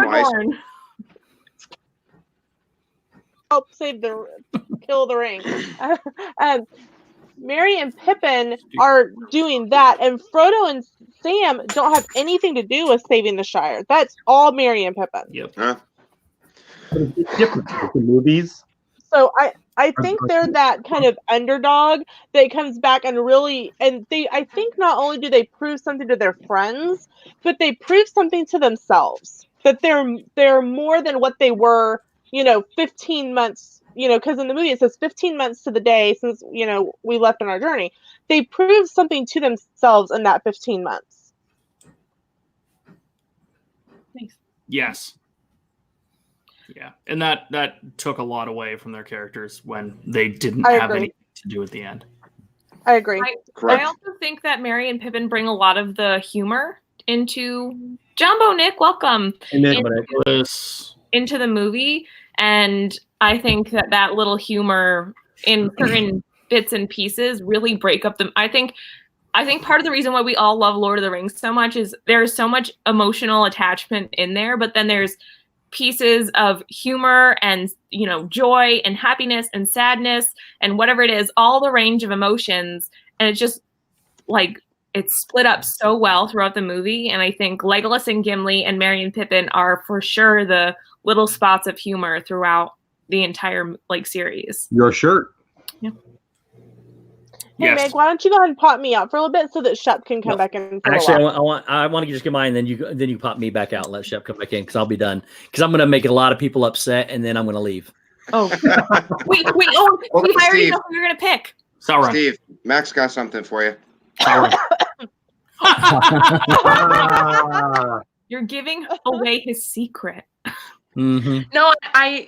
help kill the ring. Merry and Pippin are doing that, and Frodo and Sam don't have anything to do with saving the Shire. That's all Merry and Pippin. Yep. Huh? It's different with the movies. So I think they're that kind of underdog that comes back and I think not only do they prove something to their friends, but they prove something to themselves, that they're more than what they were, 15 months, because in the movie it says 15 months to the day since, we left on our journey. They prove something to themselves in that 15 months. Thanks. Yes. Yeah, and that took a lot away from their characters when they didn't have anything to do at the end. I agree. I also think that Merry and Pippin bring a lot of the humor into Jumbo. Nick, welcome into the movie, and I think that little humor in certain bits and pieces really break up the. I think part of the reason why we all love Lord of the Rings so much is there's so much emotional attachment in there, but then there's pieces of humor and joy and happiness and sadness and whatever it is, all the range of emotions, and it's just like it's split up so well throughout the movie. And I think Legolas and Gimli and Merry and Pippin are for sure the little spots of humor throughout the entire series. Your shirt. Yeah. Hey, Meg, why don't you go ahead and pop me out for a little bit so that Shep can come back in? Actually, I want to just get mine, then you pop me back out and let Shep come back in because I'll be done. Because I'm going to make a lot of people upset, and then I'm going to leave. Oh, wait! Oh, we already know who you're going to pick. Sauron. Steve, Max got something for you. You're giving away his secret. Mm-hmm. No,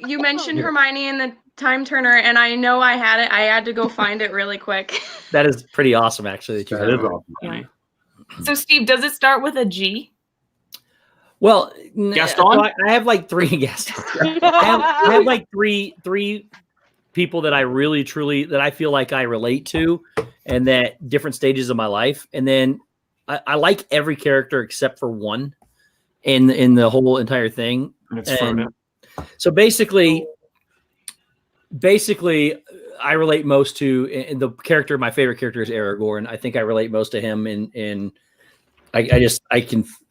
you mentioned Hermione and the Time Turner, and I know I had it. I had to go find it really quick. That is pretty awesome, actually. That is awesome. Yeah. So, Steve, does it start with a G? Well, Gaston? I have like three Gaston. I have like three people that I really truly that I feel like I relate to, and that different stages of my life. And then I like every character except for one in the whole entire thing. And so basically, I relate most to, and the character, my favorite character is Aragorn. I think I relate most to him, and I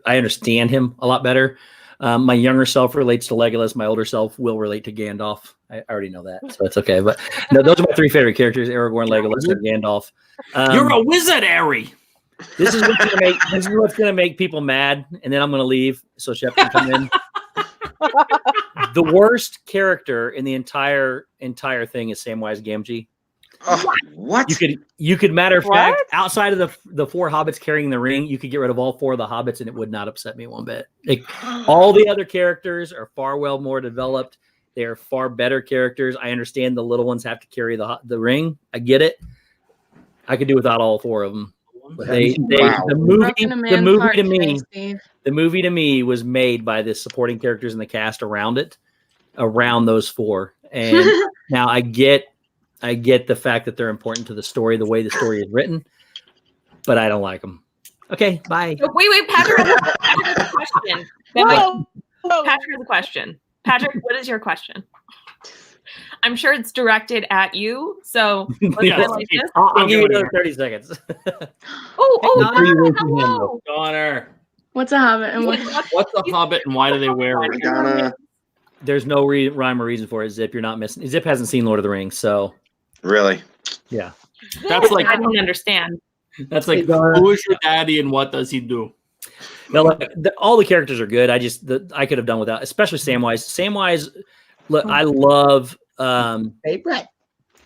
understand him a lot better. My younger self relates to Legolas. My older self will relate to Gandalf. I already know that, so it's okay. But no, those are my three favorite characters: Aragorn, Legolas, and Gandalf. You're a wizard, Harry. This is what's gonna make people mad, and then I'm gonna leave so Shep can come in. The worst character in the entire thing is Samwise Gamgee. What? You could matter of fact, outside of the four hobbits carrying the ring, you could get rid of all four of the hobbits and it would not upset me one bit. Like, all the other characters are far more developed. They are far better characters. I understand the little ones have to carry the ring. I get it. I could do without all four of them. The movie to me was made by the supporting characters and the cast around those four. And now I get the fact that they're important to the story, the way the story is written, but I don't like them. Okay, bye. Wait, Patrick has a question. Patrick has a question. Patrick, what is your question? I'm sure it's directed at you, so I'll give you another 30 seconds. Connor. What's a hobbit and what's a hobbit and why do they wear it? There's no rhyme or reason for it. Zip, you're not missing. Zip hasn't seen Lord of the Rings, so really, yeah. That's like I don't understand. That's like who is your daddy and what does he do? No, look, all the characters are good. I could have done without, especially Samwise. Samwise, look, I love. Hey, Brett.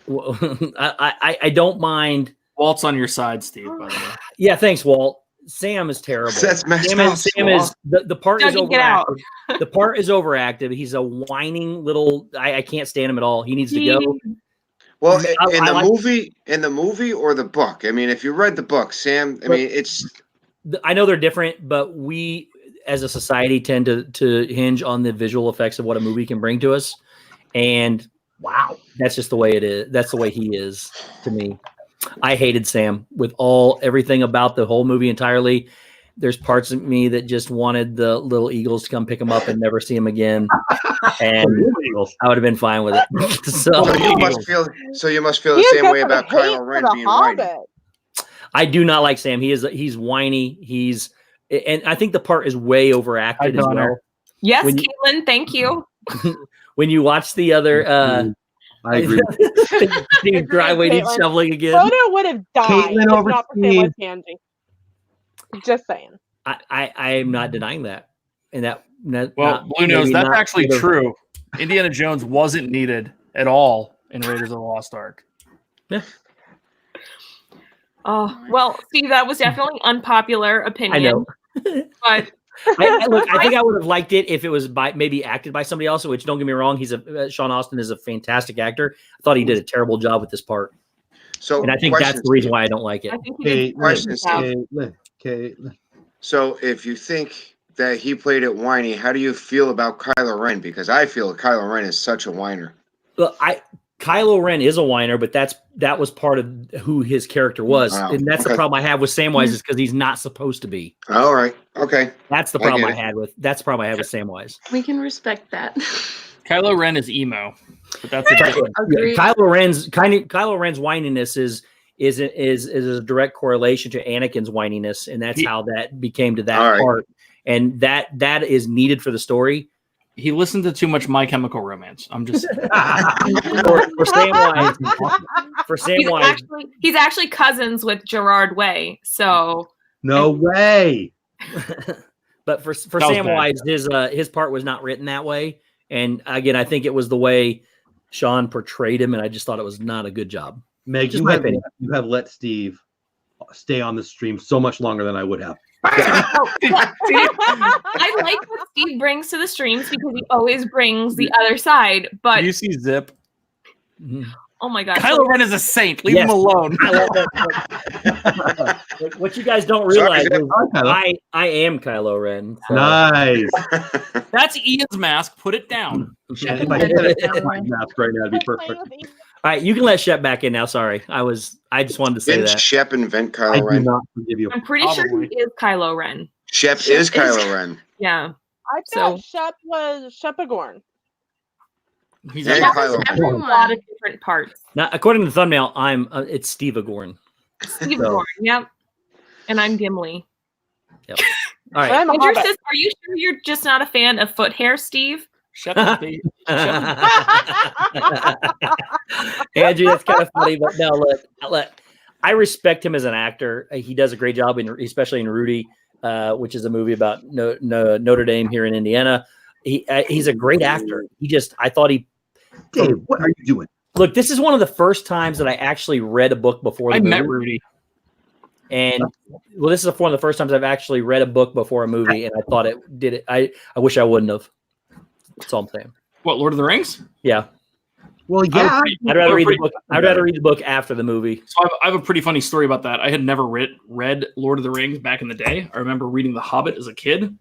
I don't mind. Walt's on your side, Steve. By the way. Yeah, thanks, Walt. Sam is terrible. That's messed Sam is the part is overactive. The part is overactive. He's a whining little. I can't stand him at all. He needs to go. Well, in the movie or the book. I mean, if you read the book, Sam. I mean, it's. I know they're different, but we, as a society, tend to hinge on the visual effects of what a movie can bring to us, and wow, that's just the way it is. That's the way he is to me. I hated Sam with everything about the whole movie entirely. There's parts of me that just wanted the little eagles to come pick him up and never see him again. And I would have been fine with it. So you must feel the same way about Kylo Ren being whiny. I do not like Sam. He's whiny. And I think the part is way overacted as well. Yes, Caitlin, thank you. When you watch the other I agree. Steve driveway needs shoveling again. Frodo would have died if not for Samwise Gamgee. Just saying. I am not denying that. And Blue Nose, that's actually true. Indiana Jones wasn't needed at all in Raiders of the Lost Ark. Yeah. Oh, well, Steve, that was definitely unpopular opinion. I know. But I think I would have liked it if it was maybe acted by somebody else. Which, don't get me wrong, Sean Astin is a fantastic actor. I thought he did a terrible job with this part. And I think that's the reason why I don't like it. So, if you think that he played it whiny, how do you feel about Kylo Ren? Because I feel Kylo Ren is such a whiner. Well, Kylo Ren is a whiner, but that was part of who his character was, and that's the problem I have with Samwise is because he's not supposed to be. All right, okay. That's the problem I had with Samwise. We can respect that. Kylo Ren is emo, but that's Kylo Ren's whininess is a direct correlation to Anakin's whininess, and that's how that became to that part, and that is needed for the story. He listened to too much My Chemical Romance. I'm just for Samwise. He's actually cousins with Gerard Way. So no way. But for Samwise, his part was not written that way. And again, I think it was the way Sean portrayed him, and I just thought it was not a good job. Meg, you have let Steve stay on the stream so much longer than I would have. I like what Steve brings to the streams because he always brings the other side. But you see Zip? Oh my god. Kylo Ren is a saint. Leave him alone. I love that. What you guys don't realize is I am Kylo Ren. So. Nice. That's Ian's mask. Put it down. If I had a mask right now, it'd be perfect. All right, you can let Shep back in now. Sorry, I just wanted to say Didn't that. Shep invent I Kylo do Ren? not forgive you. I'm pretty sure he is Kylo Ren. Shep is Kylo Ren. Yeah. I thought Shep was Shepagorn. He's And Kylo a lot of different parts. Now, according to the thumbnail, it's Stevesworld. Stevesworld, yep. And I'm Gimli. Yep. All right. I'm a And your hobbit. sis, are you sure you're just not a fan of foot hair, Steve? Shep is big. Andrew, that's kind of funny, but no, look, I respect him as an actor. He does a great job, especially in Rudy, which is a movie about Notre Dame here in Indiana. He's a great actor. I thought he. Dave, what are you doing? Look, this is one of the first times that I actually read a book before the movie. met Rudy. And well, this is one of the first times I've actually read a book before a movie, and I thought it did it. I wish I wouldn't have. That's all I'm saying. What, Lord of the Rings? Yeah. Well, yeah. I'd rather read the book. I'd rather read the book after the movie. So I have a pretty funny story about that. I had never read Lord of the Rings back in the day. I remember reading The Hobbit as a kid.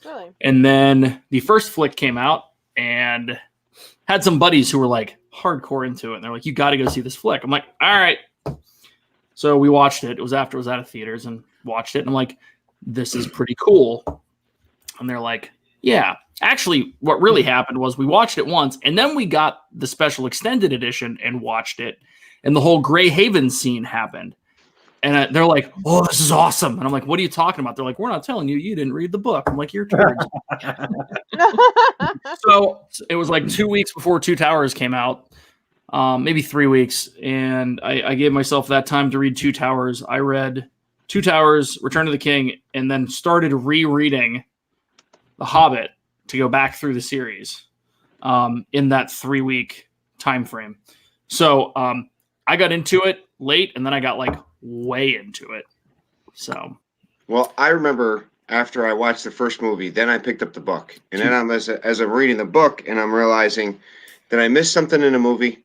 Really? And then the first flick came out and had some buddies who were like hardcore into it. And they're like, you got to go see this flick. I'm like, all right. So we watched it. It was after it was out of theaters and watched it. And I'm like, this is pretty cool. And they're like, yeah. Actually, what really happened was we watched it once and then we got the special extended edition and watched it. And the whole Grey Haven scene happened. And they're like, oh, this is awesome. And I'm like, what are you talking about? They're like, we're not telling you. You didn't read the book. I'm like, you're turds. So it was like 2 weeks before Two Towers came out, maybe 3 weeks. And I gave myself that time to read Two Towers. I read Two Towers, Return of the King, and then started rereading The Hobbit to go back through the series in that 3 week time frame. So I got into it late, and then I got like way into it. So, well, I remember after I watched the first movie, then I picked up the book, and then as I'm reading the book, and I'm realizing that I missed something in the movie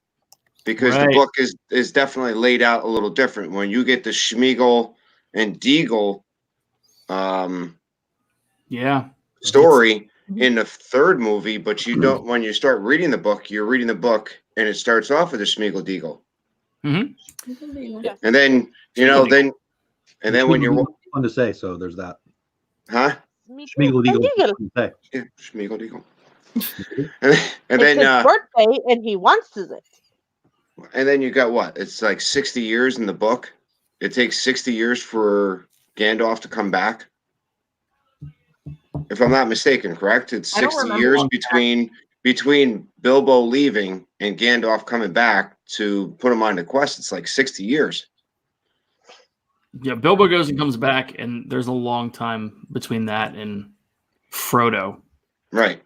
because the book is definitely laid out a little different. When you get the Schmeagol and Deagle, story in the third movie, but you don't. When you start reading the book, you're reading the book, and it starts off with the Schmeagol Deagle. Mm-hmm. And then and then when you're fun to say, so there's that. Huh? Schmeagol Deagle. Yeah, Schmeagol Deagle. and then it's his birthday, and he wants it. And then you got what? It's like 60 years in the book. It takes 60 years for Gandalf to come back. If I'm not mistaken, correct? It's 60 years between Bilbo leaving and Gandalf coming back to put him on the quest. It's like 60 years. Yeah, Bilbo goes and comes back, and there's a long time between that and Frodo. Right.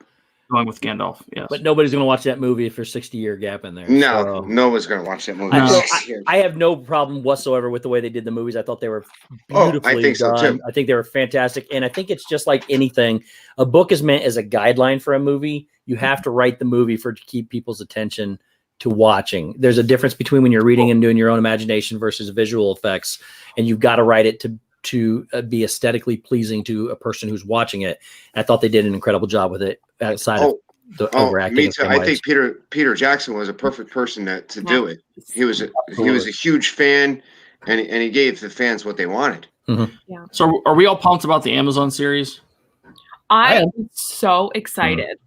Going with Gandalf, yes. But nobody's going to watch that movie if there's 60-year gap in there. No, no one's going to watch that movie. I have no problem whatsoever with the way they did the movies. I thought they were beautifully I think done. so too. I think they were fantastic. And I think it's just like anything. A book is meant as a guideline for a movie. You have to write the movie to keep people's attention to watching. There's a difference between when you're reading and doing your own imagination versus visual effects. And you've got to write it to be aesthetically pleasing to a person who's watching it. And I thought they did an incredible job with it outside of the overacting. Me too. I think Peter Jackson was a perfect person to do it. He was a huge fan, and he gave the fans what they wanted. Mm-hmm. Yeah. So are we all pumped about the Amazon series? I am so excited.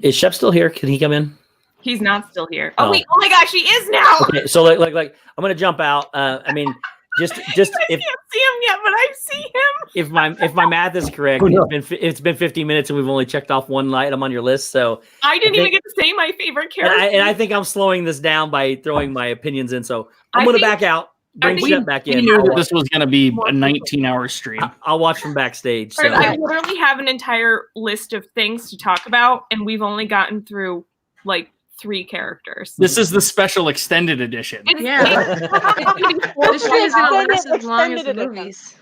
Is Shep still here? Can he come in? He's not still here. Oh wait! Oh my gosh, he is now. Okay, so like I'm gonna jump out. I mean, just I can't see him yet, but I see him. If my math is correct, it's been 15 minutes and we've only checked off one item on your list. So I didn't even get to say my favorite character. And I think I'm slowing this down by throwing my opinions in. So I'm gonna back out. Bring Shep back in. We knew that this was going to be a 19-hour stream. I'll watch from backstage. So. I literally have an entire list of things to talk about, and we've only gotten through like 3 characters. This is the special extended edition. Yeah. This stream is going to last as long as the movies.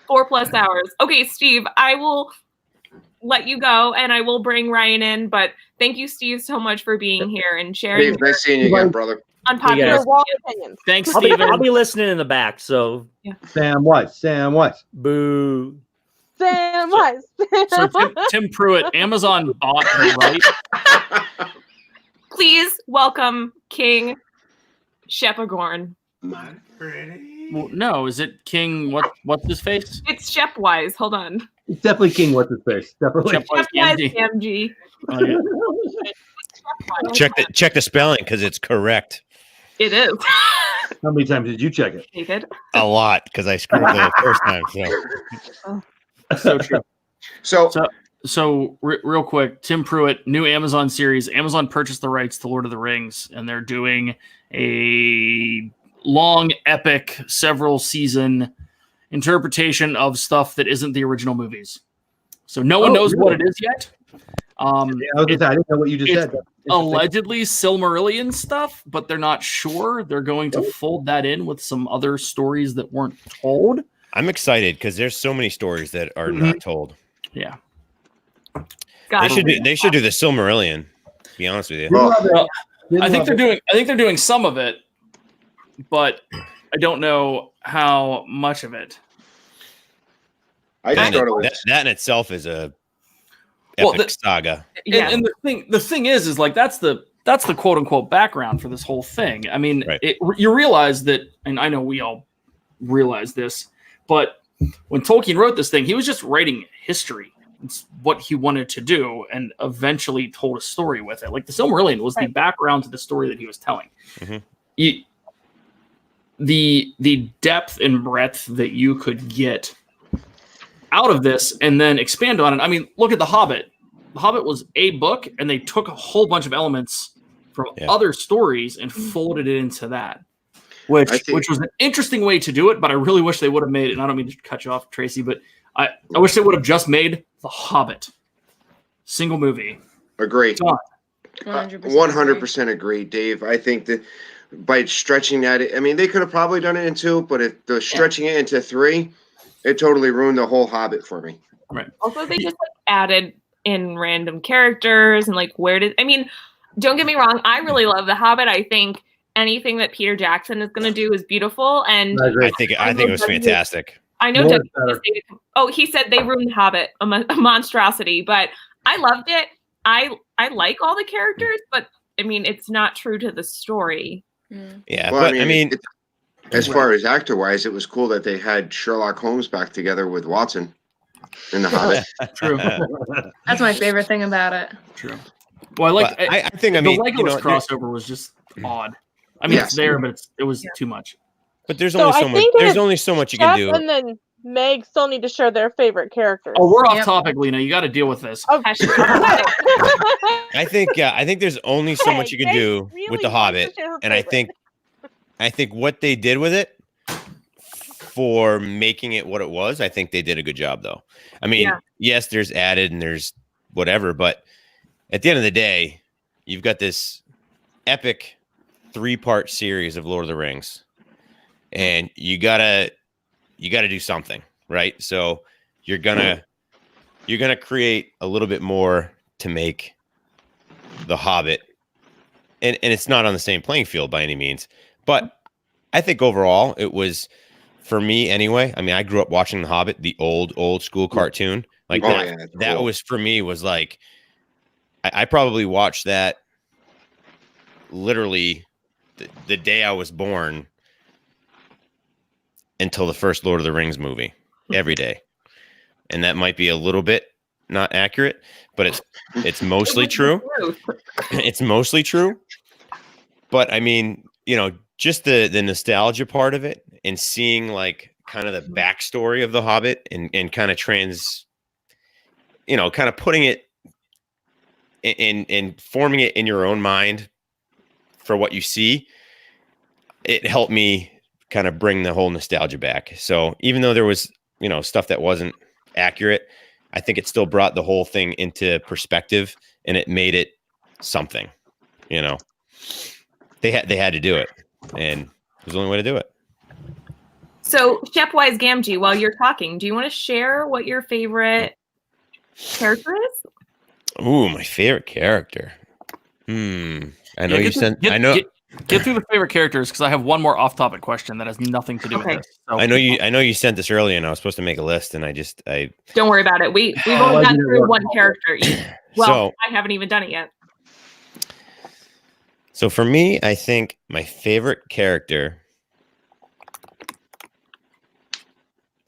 4+ hours. Okay, Steve, I will let you go, and I will bring Ryan in. But thank you, Steve, so much for being here and sharing. Dave, nice seeing you again, brother. Unpopular opinions. Thanks, I'll be- Steven. I'll be listening in the back. So Sam what? Boo. Sam what? So Tim Pruitt, Amazon bought the right. Please welcome King Shep Agorn. Well, no, is it King? What's his face? It's Shep Wise. Hold on. It's definitely King. What's his face? Definitely. Shep Wise Shep Wise Gamgee. Gamgee. Oh, yeah. Check the spelling because it's correct. It is. How many times did you check it? David. A lot because I screwed up the first time. So true. So Real quick, Tim Pruitt, new Amazon series. Amazon purchased the rights to Lord of the Rings, and they're doing a long, epic, several season interpretation of stuff that isn't the original movies. So no one knows what it is yet. I didn't know what you just said. Allegedly Silmarillion stuff, but they're not sure. They're going to fold that in with some other stories that weren't told. I'm excited because there's so many stories that are not told. Yeah. They should do the Silmarillion, to be honest with you. Well, I think they're doing some of it, but I don't know how much of it. That in itself is a epic saga. And the thing is like that's the quote unquote background for this whole thing. I mean, you realize that, and I know we all realize this, but when Tolkien wrote this thing, he was just writing history. It's what he wanted to do, and eventually told a story with it. Like the Silmarillion was the background to the story that he was telling. Mm-hmm. The depth and breadth that you could get out of this and then expand on it. I mean, look at The Hobbit. The Hobbit was a book, and they took a whole bunch of elements from other stories and folded it into that, which was an interesting way to do it. But I really wish they would have made it. And I don't mean to cut you off, Tracy, but I wish they would have just made The Hobbit single movie. Agree. 100% agree, Dave. I think that by stretching that, I mean, they could have probably done it in 2, but if they're stretching it into 3, it totally ruined the whole Hobbit for me. Right. Also, they just added in random characters and I mean, don't get me wrong. I really love The Hobbit. I think anything that Peter Jackson is going to do is beautiful. And I think it was fantastic. I know. He said they ruined The Hobbit, a monstrosity, but I loved it. I like all the characters, but I mean, it's not true to the story. Yeah, well, but I mean as far as actor-wise, it was cool that they had Sherlock Holmes back together with Watson in The Hobbit. True. That's my favorite thing about it. True. Well, I think the Legolas crossover was just odd. I mean, it's there, but it was too much. But there's only so much. There's only so much you can do. And then Meg still need to share their favorite characters. Oh, we're off topic, Lena. You got to deal with this. I think there's only so much you can do with The Hobbit, and I think what they did with it for making it what it was, I think they did a good job, though. I mean, yes, there's added and there's whatever, but at the end of the day, you've got this epic 3-part series of Lord of the Rings, and you gotta do something, right? So you're gonna create a little bit more to make The Hobbit, and it's not on the same playing field by any means, but I think overall it was, for me anyway. I mean, I grew up watching The Hobbit, the old school cartoon. Like that was for me was like, I probably watched that literally the day I was born until the first Lord of the Rings movie every day. And that might be a little bit not accurate, but it's mostly true. It's mostly true. But I mean, just the nostalgia part of it and seeing like kind of the backstory of the Hobbit and kind of kind of putting it in forming it in your own mind for what you see, it helped me kind of bring the whole nostalgia back. So even though there was, stuff that wasn't accurate, I think it still brought the whole thing into perspective and it made it something, they had to do it, and it was the only way to do it. So Shep Wise Gamgee, while you're talking, do you want to share what your favorite character is? Ooh, my favorite character. I know you sent. I know. Get through the favorite characters because I have one more off-topic question that has nothing to do with this. So. I know you sent this earlier, and I was supposed to make a list, and I don't worry about it. We've only gone through one character each. Well, so, I haven't even done it yet. So for me, I think my favorite character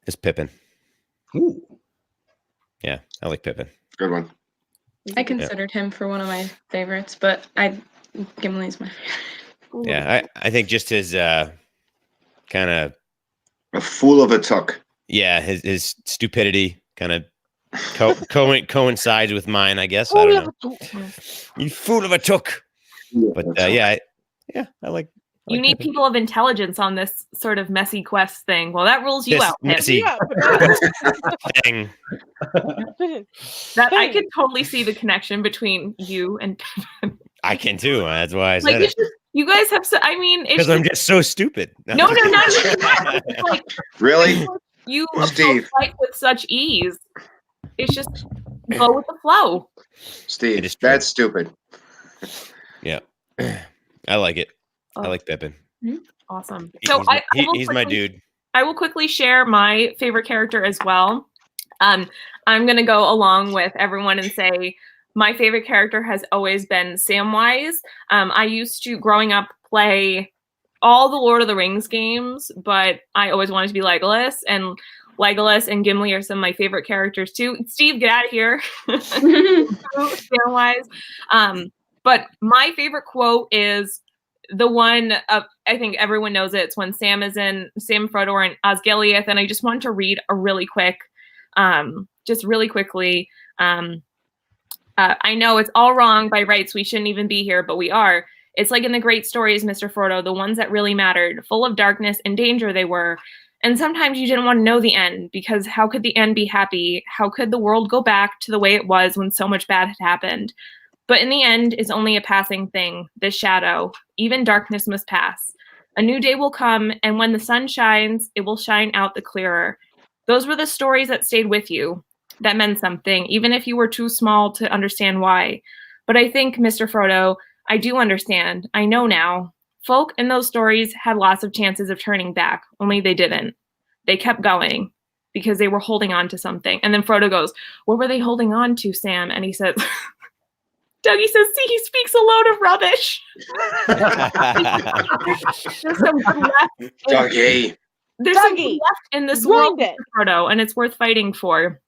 is Pippin. Ooh. Yeah, I like Pippin. Good one. I considered him for one of my favorites, but Gimli's my favorite. Yeah, I think just his kind of a fool of a took. Yeah, his stupidity kind of coincides with mine, I guess. I don't know. You fool of a took. But I like. You need people of intelligence on this sort of messy quest thing. Well, that rules you out. Messy thing. That I can totally see the connection between you and Pippin. I can too. That's why I said it. You guys have. Because I'm just so stupid. No, not like, really. You approach life with such ease. It's just go with the flow. Steve, that's stupid. Yeah, I like it. I like Pippin. Awesome. He's my dude. I will quickly share my favorite character as well. I'm going to go along with everyone and say my favorite character has always been Samwise. I used to, growing up, play all the Lord of the Rings games, but I always wanted to be Legolas, and Legolas and Gimli are some of my favorite characters too. Steve, get out of here. Samwise. But my favorite quote is the one of, I think everyone knows it. It's when Sam and Frodo are in Osgiliath, and I just wanted to read a really quick, just really quickly. I know it's all wrong by rights. We shouldn't even be here, but we are. It's like in the great stories, Mr. Frodo, the ones that really mattered, full of darkness and danger they were. And sometimes you didn't want to know the end, because how could the end be happy? How could the world go back to the way it was when so much bad had happened? But in the end is only a passing thing, this shadow. Even darkness must pass. A new day will come, and when the sun shines, it will shine out the clearer. Those were the stories that stayed with you, that meant something, even if you were too small to understand why. But I think, Mr. Frodo, I do understand. I know now. Folk in those stories had lots of chances of turning back, only they didn't. They kept going because they were holding on to something. And then Frodo goes, what were they holding on to, Sam? And he says... Dougie says, see, he speaks a load of rubbish. There's some good left. Dougie. There's some good left in this world, Frodo, and it's worth fighting for.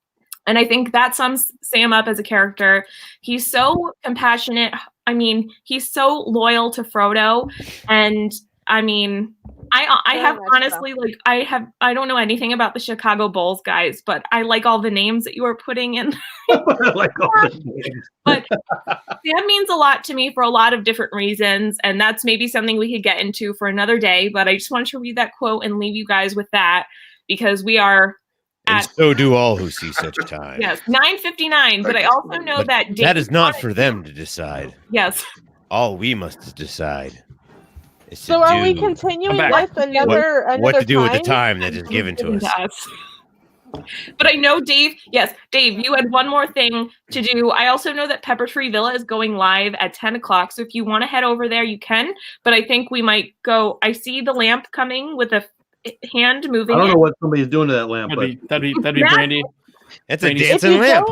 And I think that sums Sam up as a character. He's so compassionate. I mean, he's so loyal to Frodo. And I mean, I have honestly, like, I don't know anything about the Chicago Bulls, guys, but I like all the names that you are putting in. I like all the names. But Sam means a lot to me for a lot of different reasons, and that's maybe something we could get into for another day. But I just wanted to read that quote and leave you guys with that, because we are and so do all who see such a time. Yes, 9:59. But I also know that that is not for them to decide. Yes. All we must decide. So are we continuing with another what to do with the time that is given to us? But I know, Dave, you had one more thing to do. I also know that Pepper Tree Villa is going live at 10 o'clock. So if you want to head over there, you can. But I think we might go. I see the lamp coming with a hand moving. I don't know what somebody's doing to that lamp. That'd be Brandy. It's a dancing lamp.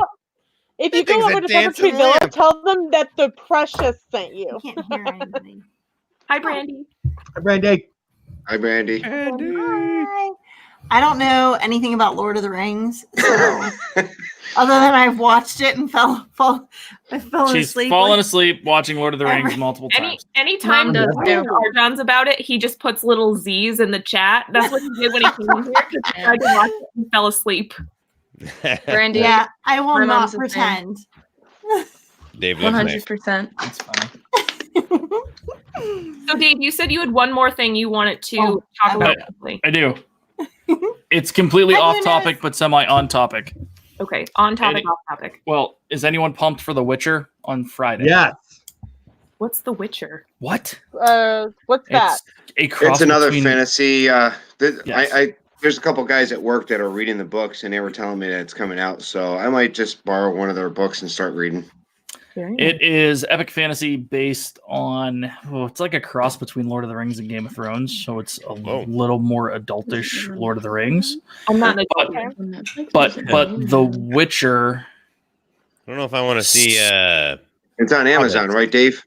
If you go over to Pepper Tree Villa, tell them that the Precious sent you. I can't hear anything. Hi, Brandy. Hi, Brandy. Hi, Brandy. Hi. I don't know anything about Lord of the Rings, so other than I've watched it and fell She's asleep. fallen asleep watching Lord of the Rings multiple times. Anytime John's about it, he just puts little Z's in the chat. That's what he did when he came in here, because he tried to watch it and fell asleep. Brandy. Yeah, I will not pretend. Dave, 100%. That's funny. So, Dave, you said you had one more thing you wanted to talk about. I do. It's completely off topic, but semi on topic. Okay, on topic, off topic. Well, is anyone pumped for The Witcher on Friday? Yes. What's The Witcher? What? What's that? It's another fantasy. I There's a couple guys at work that are reading the books, and they were telling me that it's coming out. So I might just borrow one of their books and start reading. It is epic fantasy based on, it's like a cross between Lord of the Rings and Game of Thrones, so it's a little more adultish Lord of the Rings. I'm not an but The Witcher. I don't know if I want to see. It's on Amazon, right, Dave?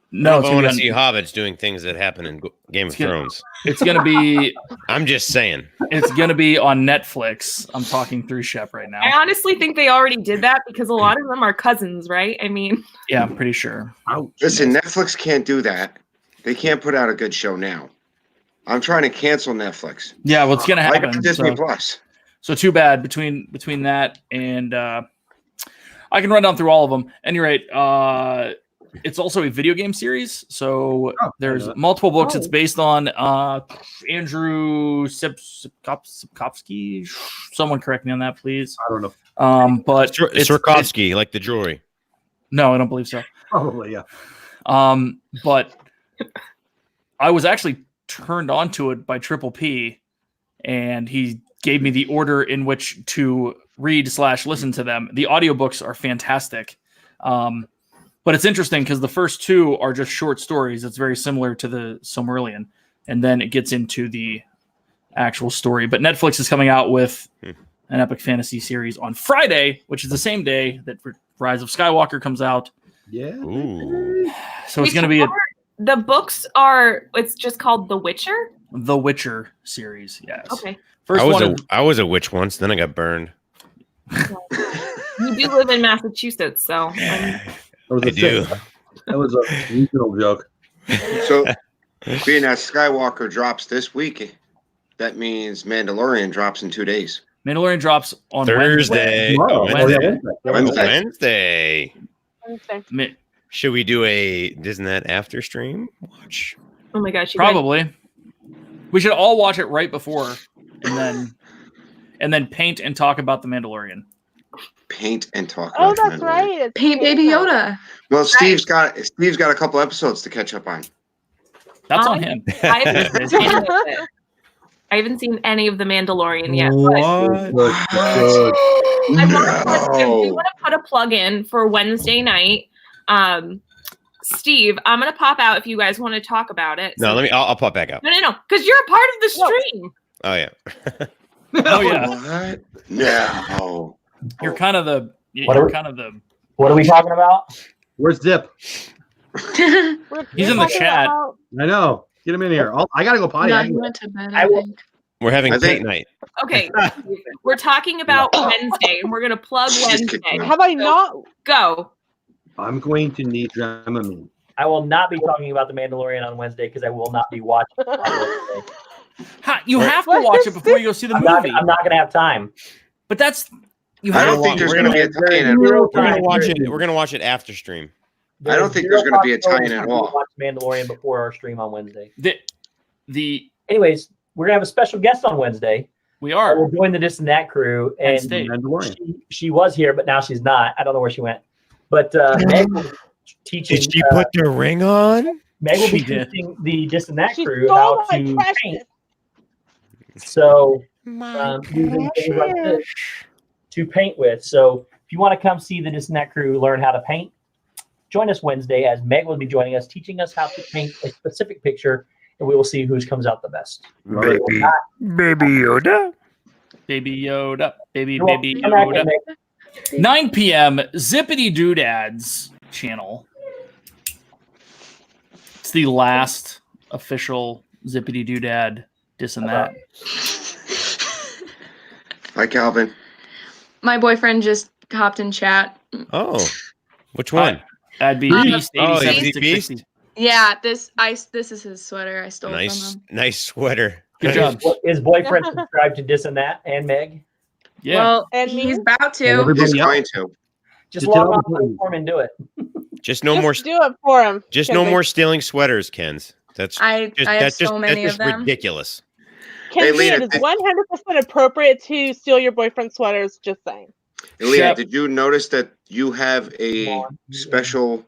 No, I want to see hobbits doing things that happen in Game of Thrones. It's going to be. I'm just saying. It's going to be on Netflix. I'm talking through Shep right now. I honestly think they already did that because a lot of them are cousins, right? I mean, yeah, I'm pretty sure. Listen, Netflix can't do that. They can't put out a good show now. I'm trying to cancel Netflix. Yeah, what's going to happen? Like Disney Plus. So too bad between that and I can run down through all of them. And you're right. It's also a video game series, so there's multiple books. It's based on Andrew Sapkowski. Someone correct me on that, please. I don't know. But it's Swarkowski, like the jewelry. No, I don't believe so. Probably, yeah. But I was actually turned on to it by Triple P, and he gave me the order in which to read/listen to them. The audiobooks are fantastic. But it's interesting because the first two are just short stories. It's very similar to the Silmarillion. And then it gets into the actual story. But Netflix is coming out with an epic fantasy series on Friday, which is the same day that Rise of Skywalker comes out. Yeah. Ooh. So it's going to be the books are. It's just called The Witcher. The Witcher series. Yes. Okay. First I was a witch once. Then I got burned. You do live in Massachusetts, so. I do. That was a regional joke. So, being that Skywalker drops this week, that means Mandalorian drops in 2 days. Mandalorian drops on Thursday. Wednesday. Should we do isn't that after stream watch? Oh my gosh! Probably. We should all watch it right before, and then paint and talk about the Mandalorian. Paint and talk. Oh, that's right. It's Paint Baby Yoda. Well, Steve's got a couple episodes to catch up on. That's on him. I haven't seen any of the Mandalorian yet. What? I do want to put a plug in for Wednesday night. Steve, I'm gonna pop out if you guys want to talk about it. No, I'll pop back out. No, because you're a part of the stream. Oh yeah. Oh yeah. What? No. You're kind of the. What are we talking about? Where's Zip? He's in the chat. I know. Get him in here. I gotta go potty. No, he went to bed. I think. We're having date night. Okay, we're talking about Wednesday, and we're gonna plug Wednesday. Have I not? Go. I'm going to need Dramamine. I will not be talking about The Mandalorian on Wednesday because I will not be watching it on Wednesday. You have to watch it before you go see the movie. I'm not going to have time. But that's I don't think there's going to be a tie-in. We're going to watch it after stream. I don't think there's going to be a tie-in at all. Watch Mandalorian before our stream on Wednesday. Anyways, we're going to have a special guest on Wednesday. We are. We'll join the This and That crew. And she was here, but now she's not. I don't know where she went. But Meg will be teaching. Did she put the ring on? Meg will be teaching the This and That crew how to paint. So using things like this to paint with. So if you want to come see the This and That crew learn how to paint, join us Wednesday as Meg will be joining us, teaching us how to paint a specific picture, and we will see who comes out the best. Baby Yoda. Baby Yoda. Baby Yoda. 9 p.m. Zippity Doodads channel. It's the last official Zippity Doodad This and That. Hi, Calvin. My boyfriend just hopped in chat. Oh, which one? That'd be Beast. Beast. Yeah, this is his sweater. I stole from him. Nice sweater. Good job. Is boyfriend subscribed to This and That and Meg? Yeah. Well, and he's about to. He's going to. Just log on to the form and do it. Just no more. Do it for him. Just no more stealing sweaters, Kens. I have so many of them. Ridiculous. Kenzie, it is 100% appropriate to steal your boyfriend's sweaters. Just saying. Elena, did you notice that you have a special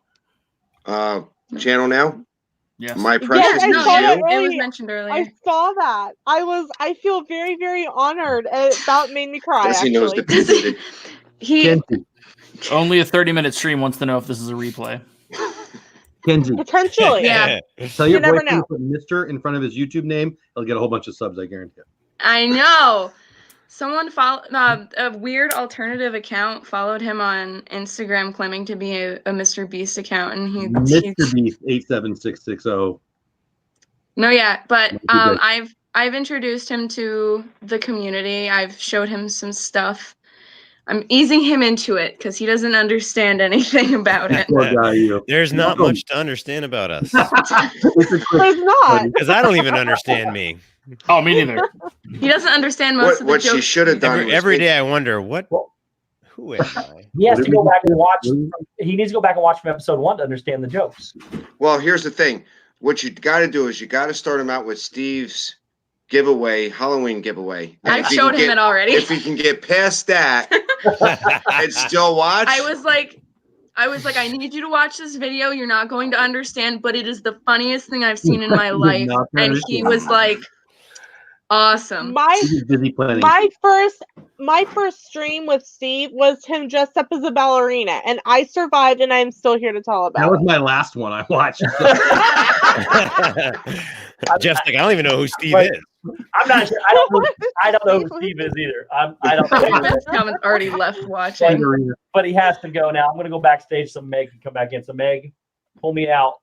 channel now? Yes. My precious I saw that it was mentioned earlier. I saw that. I feel very, very honored. And that made me cry. He knows the Actually, BIBBIDI. Only a 30-minute stream wants to know if this is a replay. Kenzie. Potentially. Yeah. Tell You your never boyfriend know. to put Mr. in front of his YouTube name. He'll get a whole bunch of subs, I guarantee it. I know. Someone a weird alternative account followed him on Instagram claiming to be a Mr. Beast account, and Mr. Beast 87660. No, yeah, but That'd be great. I've introduced him to the community. I've showed him some stuff. I'm easing him into it because he doesn't understand anything about it. Poor guy, you. There's not much to understand about us. There's not. Because I don't even understand me. Oh, me neither. He doesn't understand most of the What jokes. she should have done. Every day I wonder, who am I? He has to go back and watch. He needs to go back and watch from episode 1 to understand the jokes. Well, here's the thing. What you got to do is you got to start him out with Steve's giveaway, Halloween giveaway. And I've showed him it already. If he can get past that and still watch. I was like, I need you to watch this video. You're not going to understand, but it is the funniest thing I've seen in my life. And he was like, awesome. My first stream with Steve was him dressed up as a ballerina, and I survived, and I'm still here to tell about That was it. my last one I watched. Jeff's like, I don't even know who Steve is. I'm not sure. I don't know who Steve is either. I don't know. Best comments already left watching. But he has to go now. I'm going to go backstage so Meg can come back in. So Meg, pull me out,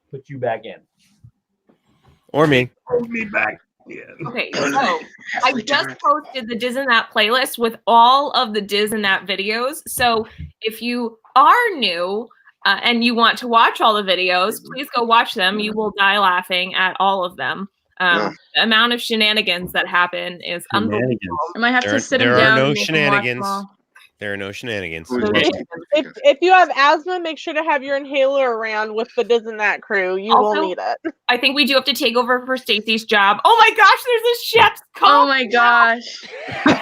put you back in. Or me. Pull me back. Okay, so I just posted the Diz and That playlist with all of the Diz and That videos. So if you are new and you want to watch all the videos, please go watch them. You will die laughing at all of them. The amount of shenanigans that happen is unbelievable. I might have to sit him There down. are no and make him watch shenanigans. them all. There are no shenanigans. If you have asthma, make sure to have your inhaler around with the Diz and That crew. You Also, will need it. I think we do have to take over for Stacy's job. Oh my gosh, there's a chef's call. Oh my gosh. I'm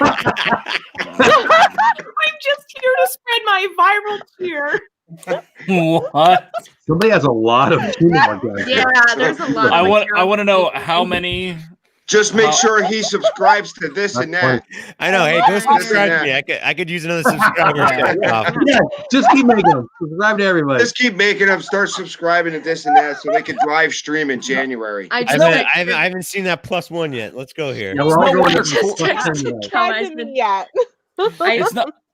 just here to spread my viral cheer. What? Somebody has a lot of teamwork. Yeah, there's a lot. I want to know how many. Just make sure he subscribes to this and that. I know. Hey, go subscribe to me. I could use another subscriber. Yeah, just keep making them. Subscribe to everybody. Just keep making them start subscribing to this and that so they can drive stream in January. I haven't seen that +1 yet. Let's go here. Yeah, we're all going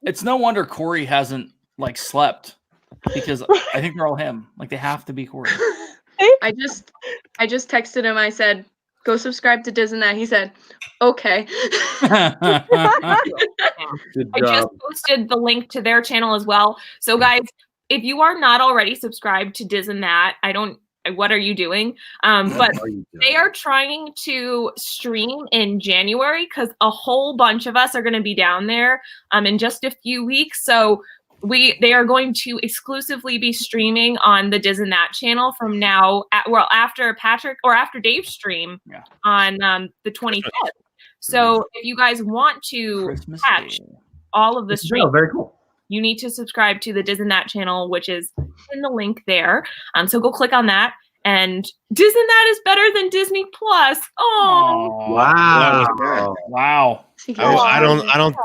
It's no wonder Corey hasn't slept because I think they're all him. They have to be Corey. I just texted him. I said, go subscribe to Diz and That. He said, okay. I just posted the link to their channel as well. So guys, if you are not already subscribed to Diz and That, what are you doing? But they are trying to stream in January because a whole bunch of us are going to be down there in just a few weeks. So they are going to exclusively be streaming on the Diz and That channel from now after Dave's stream on the 25th. So if you guys want to catch all of the streams, very cool. You need to subscribe to the Diz and That channel, which is in the link there. So go click on that. And Diz and That is better than Disney Plus. Oh, wow! Wow! I don't.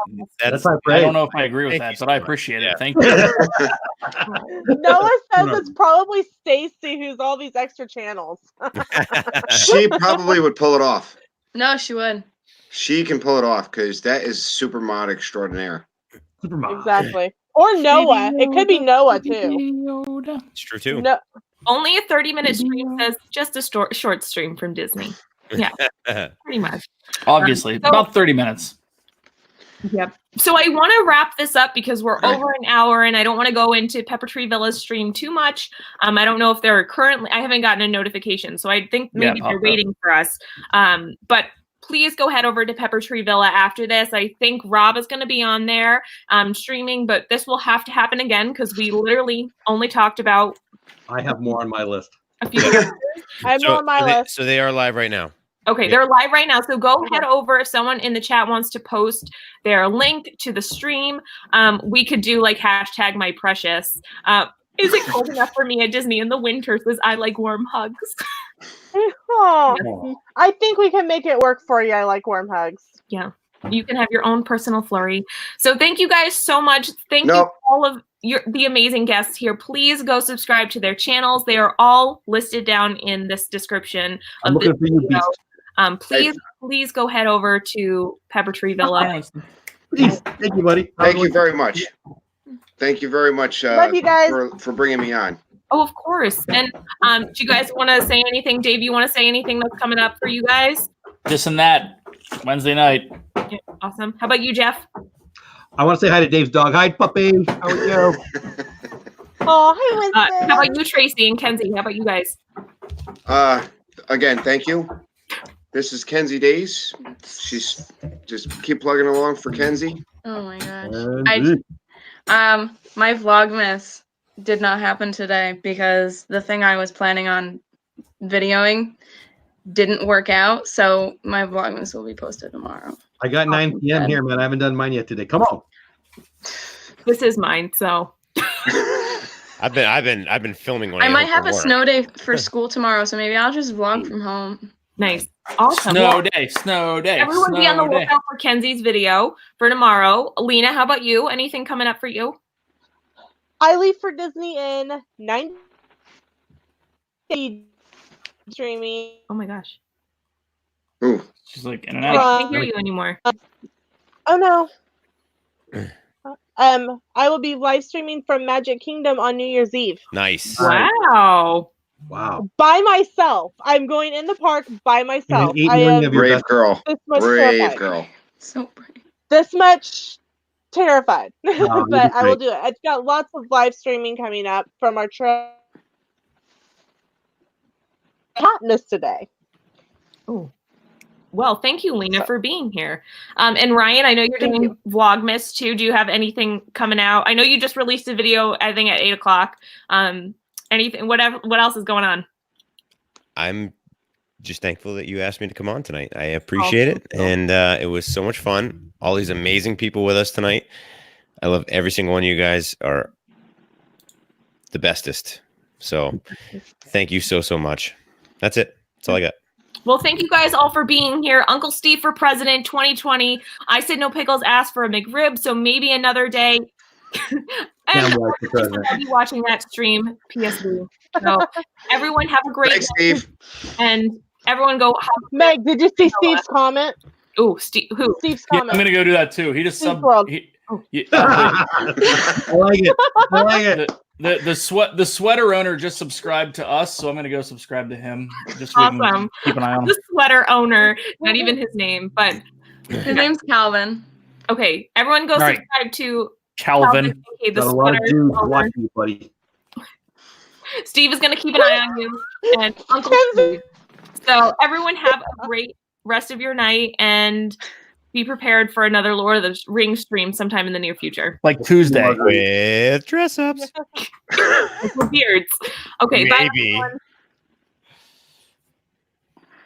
That's my I don't know if I agree with that, but I appreciate it. Thank you. Noah says it's probably Stacy who's all these extra channels. She probably would pull it off. No, she would. She can pull it off because that is supermod extraordinaire. Supermod. Exactly. Or Noah. It could be Noah too. It's true too. No. Only a 30-minute stream says just a short stream from Disney. Yeah, pretty much. Obviously, about 30 minutes. Yep. So I want to wrap this up because we're over an hour and I don't want to go into Pepper Tree Villa's stream too much. I don't know if they're currently, I haven't gotten a notification. So I think maybe they're waiting for us. But please go head over to Pepper Tree Villa after this. I think Rob is going to be on there streaming, but this will have to happen again because we literally only talked about. I have more on my list. A few I have more on my list. So they are live right now. Okay, they're live right now. So go head over. If someone in the chat wants to post their link to the stream, we could do #myprecious. Is it cold enough for me at Disney in the winter? Says I like warm hugs. Oh, I think we can make it work for you. I like warm hugs. Yeah. You can have your own personal flurry. So thank you guys so much. Thank you all of the amazing guests here. Please go subscribe to their channels. They are all listed down in this description of this video. Please go head over to Pepper Tree Villa. Please. Thank you, buddy. Thank you very much. Thank you very much Love you guys. for bringing me on. Oh, of course. And do you guys want to say anything? Dave, you want to say anything that's coming up for you guys? This and that. Wednesday night. Okay, awesome. How about you, Jeff? I want to say hi to Dave's dog. Hi, puppy. How are you? Oh, hi, Winston. How about you, Tracy and Kenzie? How about you guys? Again, thank you. This is Kenzie Days. She's just keep plugging along for Kenzie. Oh my gosh. My Vlogmas did not happen today because the thing I was planning on videoing didn't work out. So my Vlogmas will be posted tomorrow. I got 9 p.m. here, man. I haven't done mine yet today. Come on. This is mine, so I've been filming one. I might have a snow day for school tomorrow, so maybe I'll just vlog from home. Nice. Awesome. Snow day. Everyone be on the lookout for Kenzie's video for tomorrow. Lena, how about you? Anything coming up for you? I leave for Disney in 9 days. Streaming. Oh my gosh. Ooh. She's like in and out. I can't hear you anymore. Oh no. I will be live streaming from Magic Kingdom on New Year's Eve. Nice. Wow. Wow. By myself. I'm going in the park by myself. I am brave girl. This much Brave terrified. girl. So brave. This much terrified. Oh, but I will do it. I've got lots of live streaming coming up from our trip. Hotness today. Oh. Well, thank you, Lena, for being here. And Ryan, I know you're doing Vlogmas too. Do you have anything coming out? I know you just released a video, I think, at 8 o'clock. Anything, whatever, what else is going on? I'm just thankful that you asked me to come on tonight. I appreciate it. And it was so much fun. All these amazing people with us tonight. I love every single one of you guys are the bestest. So thank you so much. That's it. That's all I got. Well, thank you guys all for being here. Uncle Steve for President 2020. I said no pickles, asked for a McRib, so maybe another day. And I'll be watching that stream, PSV. So everyone have a great Thanks, day. Steve. And everyone go. Meg, did you see Steve's comment? Oh, Steve, who? Steve's Yeah, comment. I'm gonna go do that too. He just subbed. I like it. I like it. The sweater owner just subscribed to us, so I'm gonna go subscribe to him. Just so we can Awesome. keep an eye on him. The sweater owner, not even his name, but His name's Calvin. okay. Everyone go All right. subscribe to Calvin. Okay, the Got a lot of sweater dudes owner. watching you, buddy. Steve is going to keep an eye on you and Uncle Steve. So everyone have a great rest of your night and be prepared for another Lord of the Rings stream sometime in the near future. Like Tuesday. With dress ups. With beards. Okay, bye Maybe. everyone.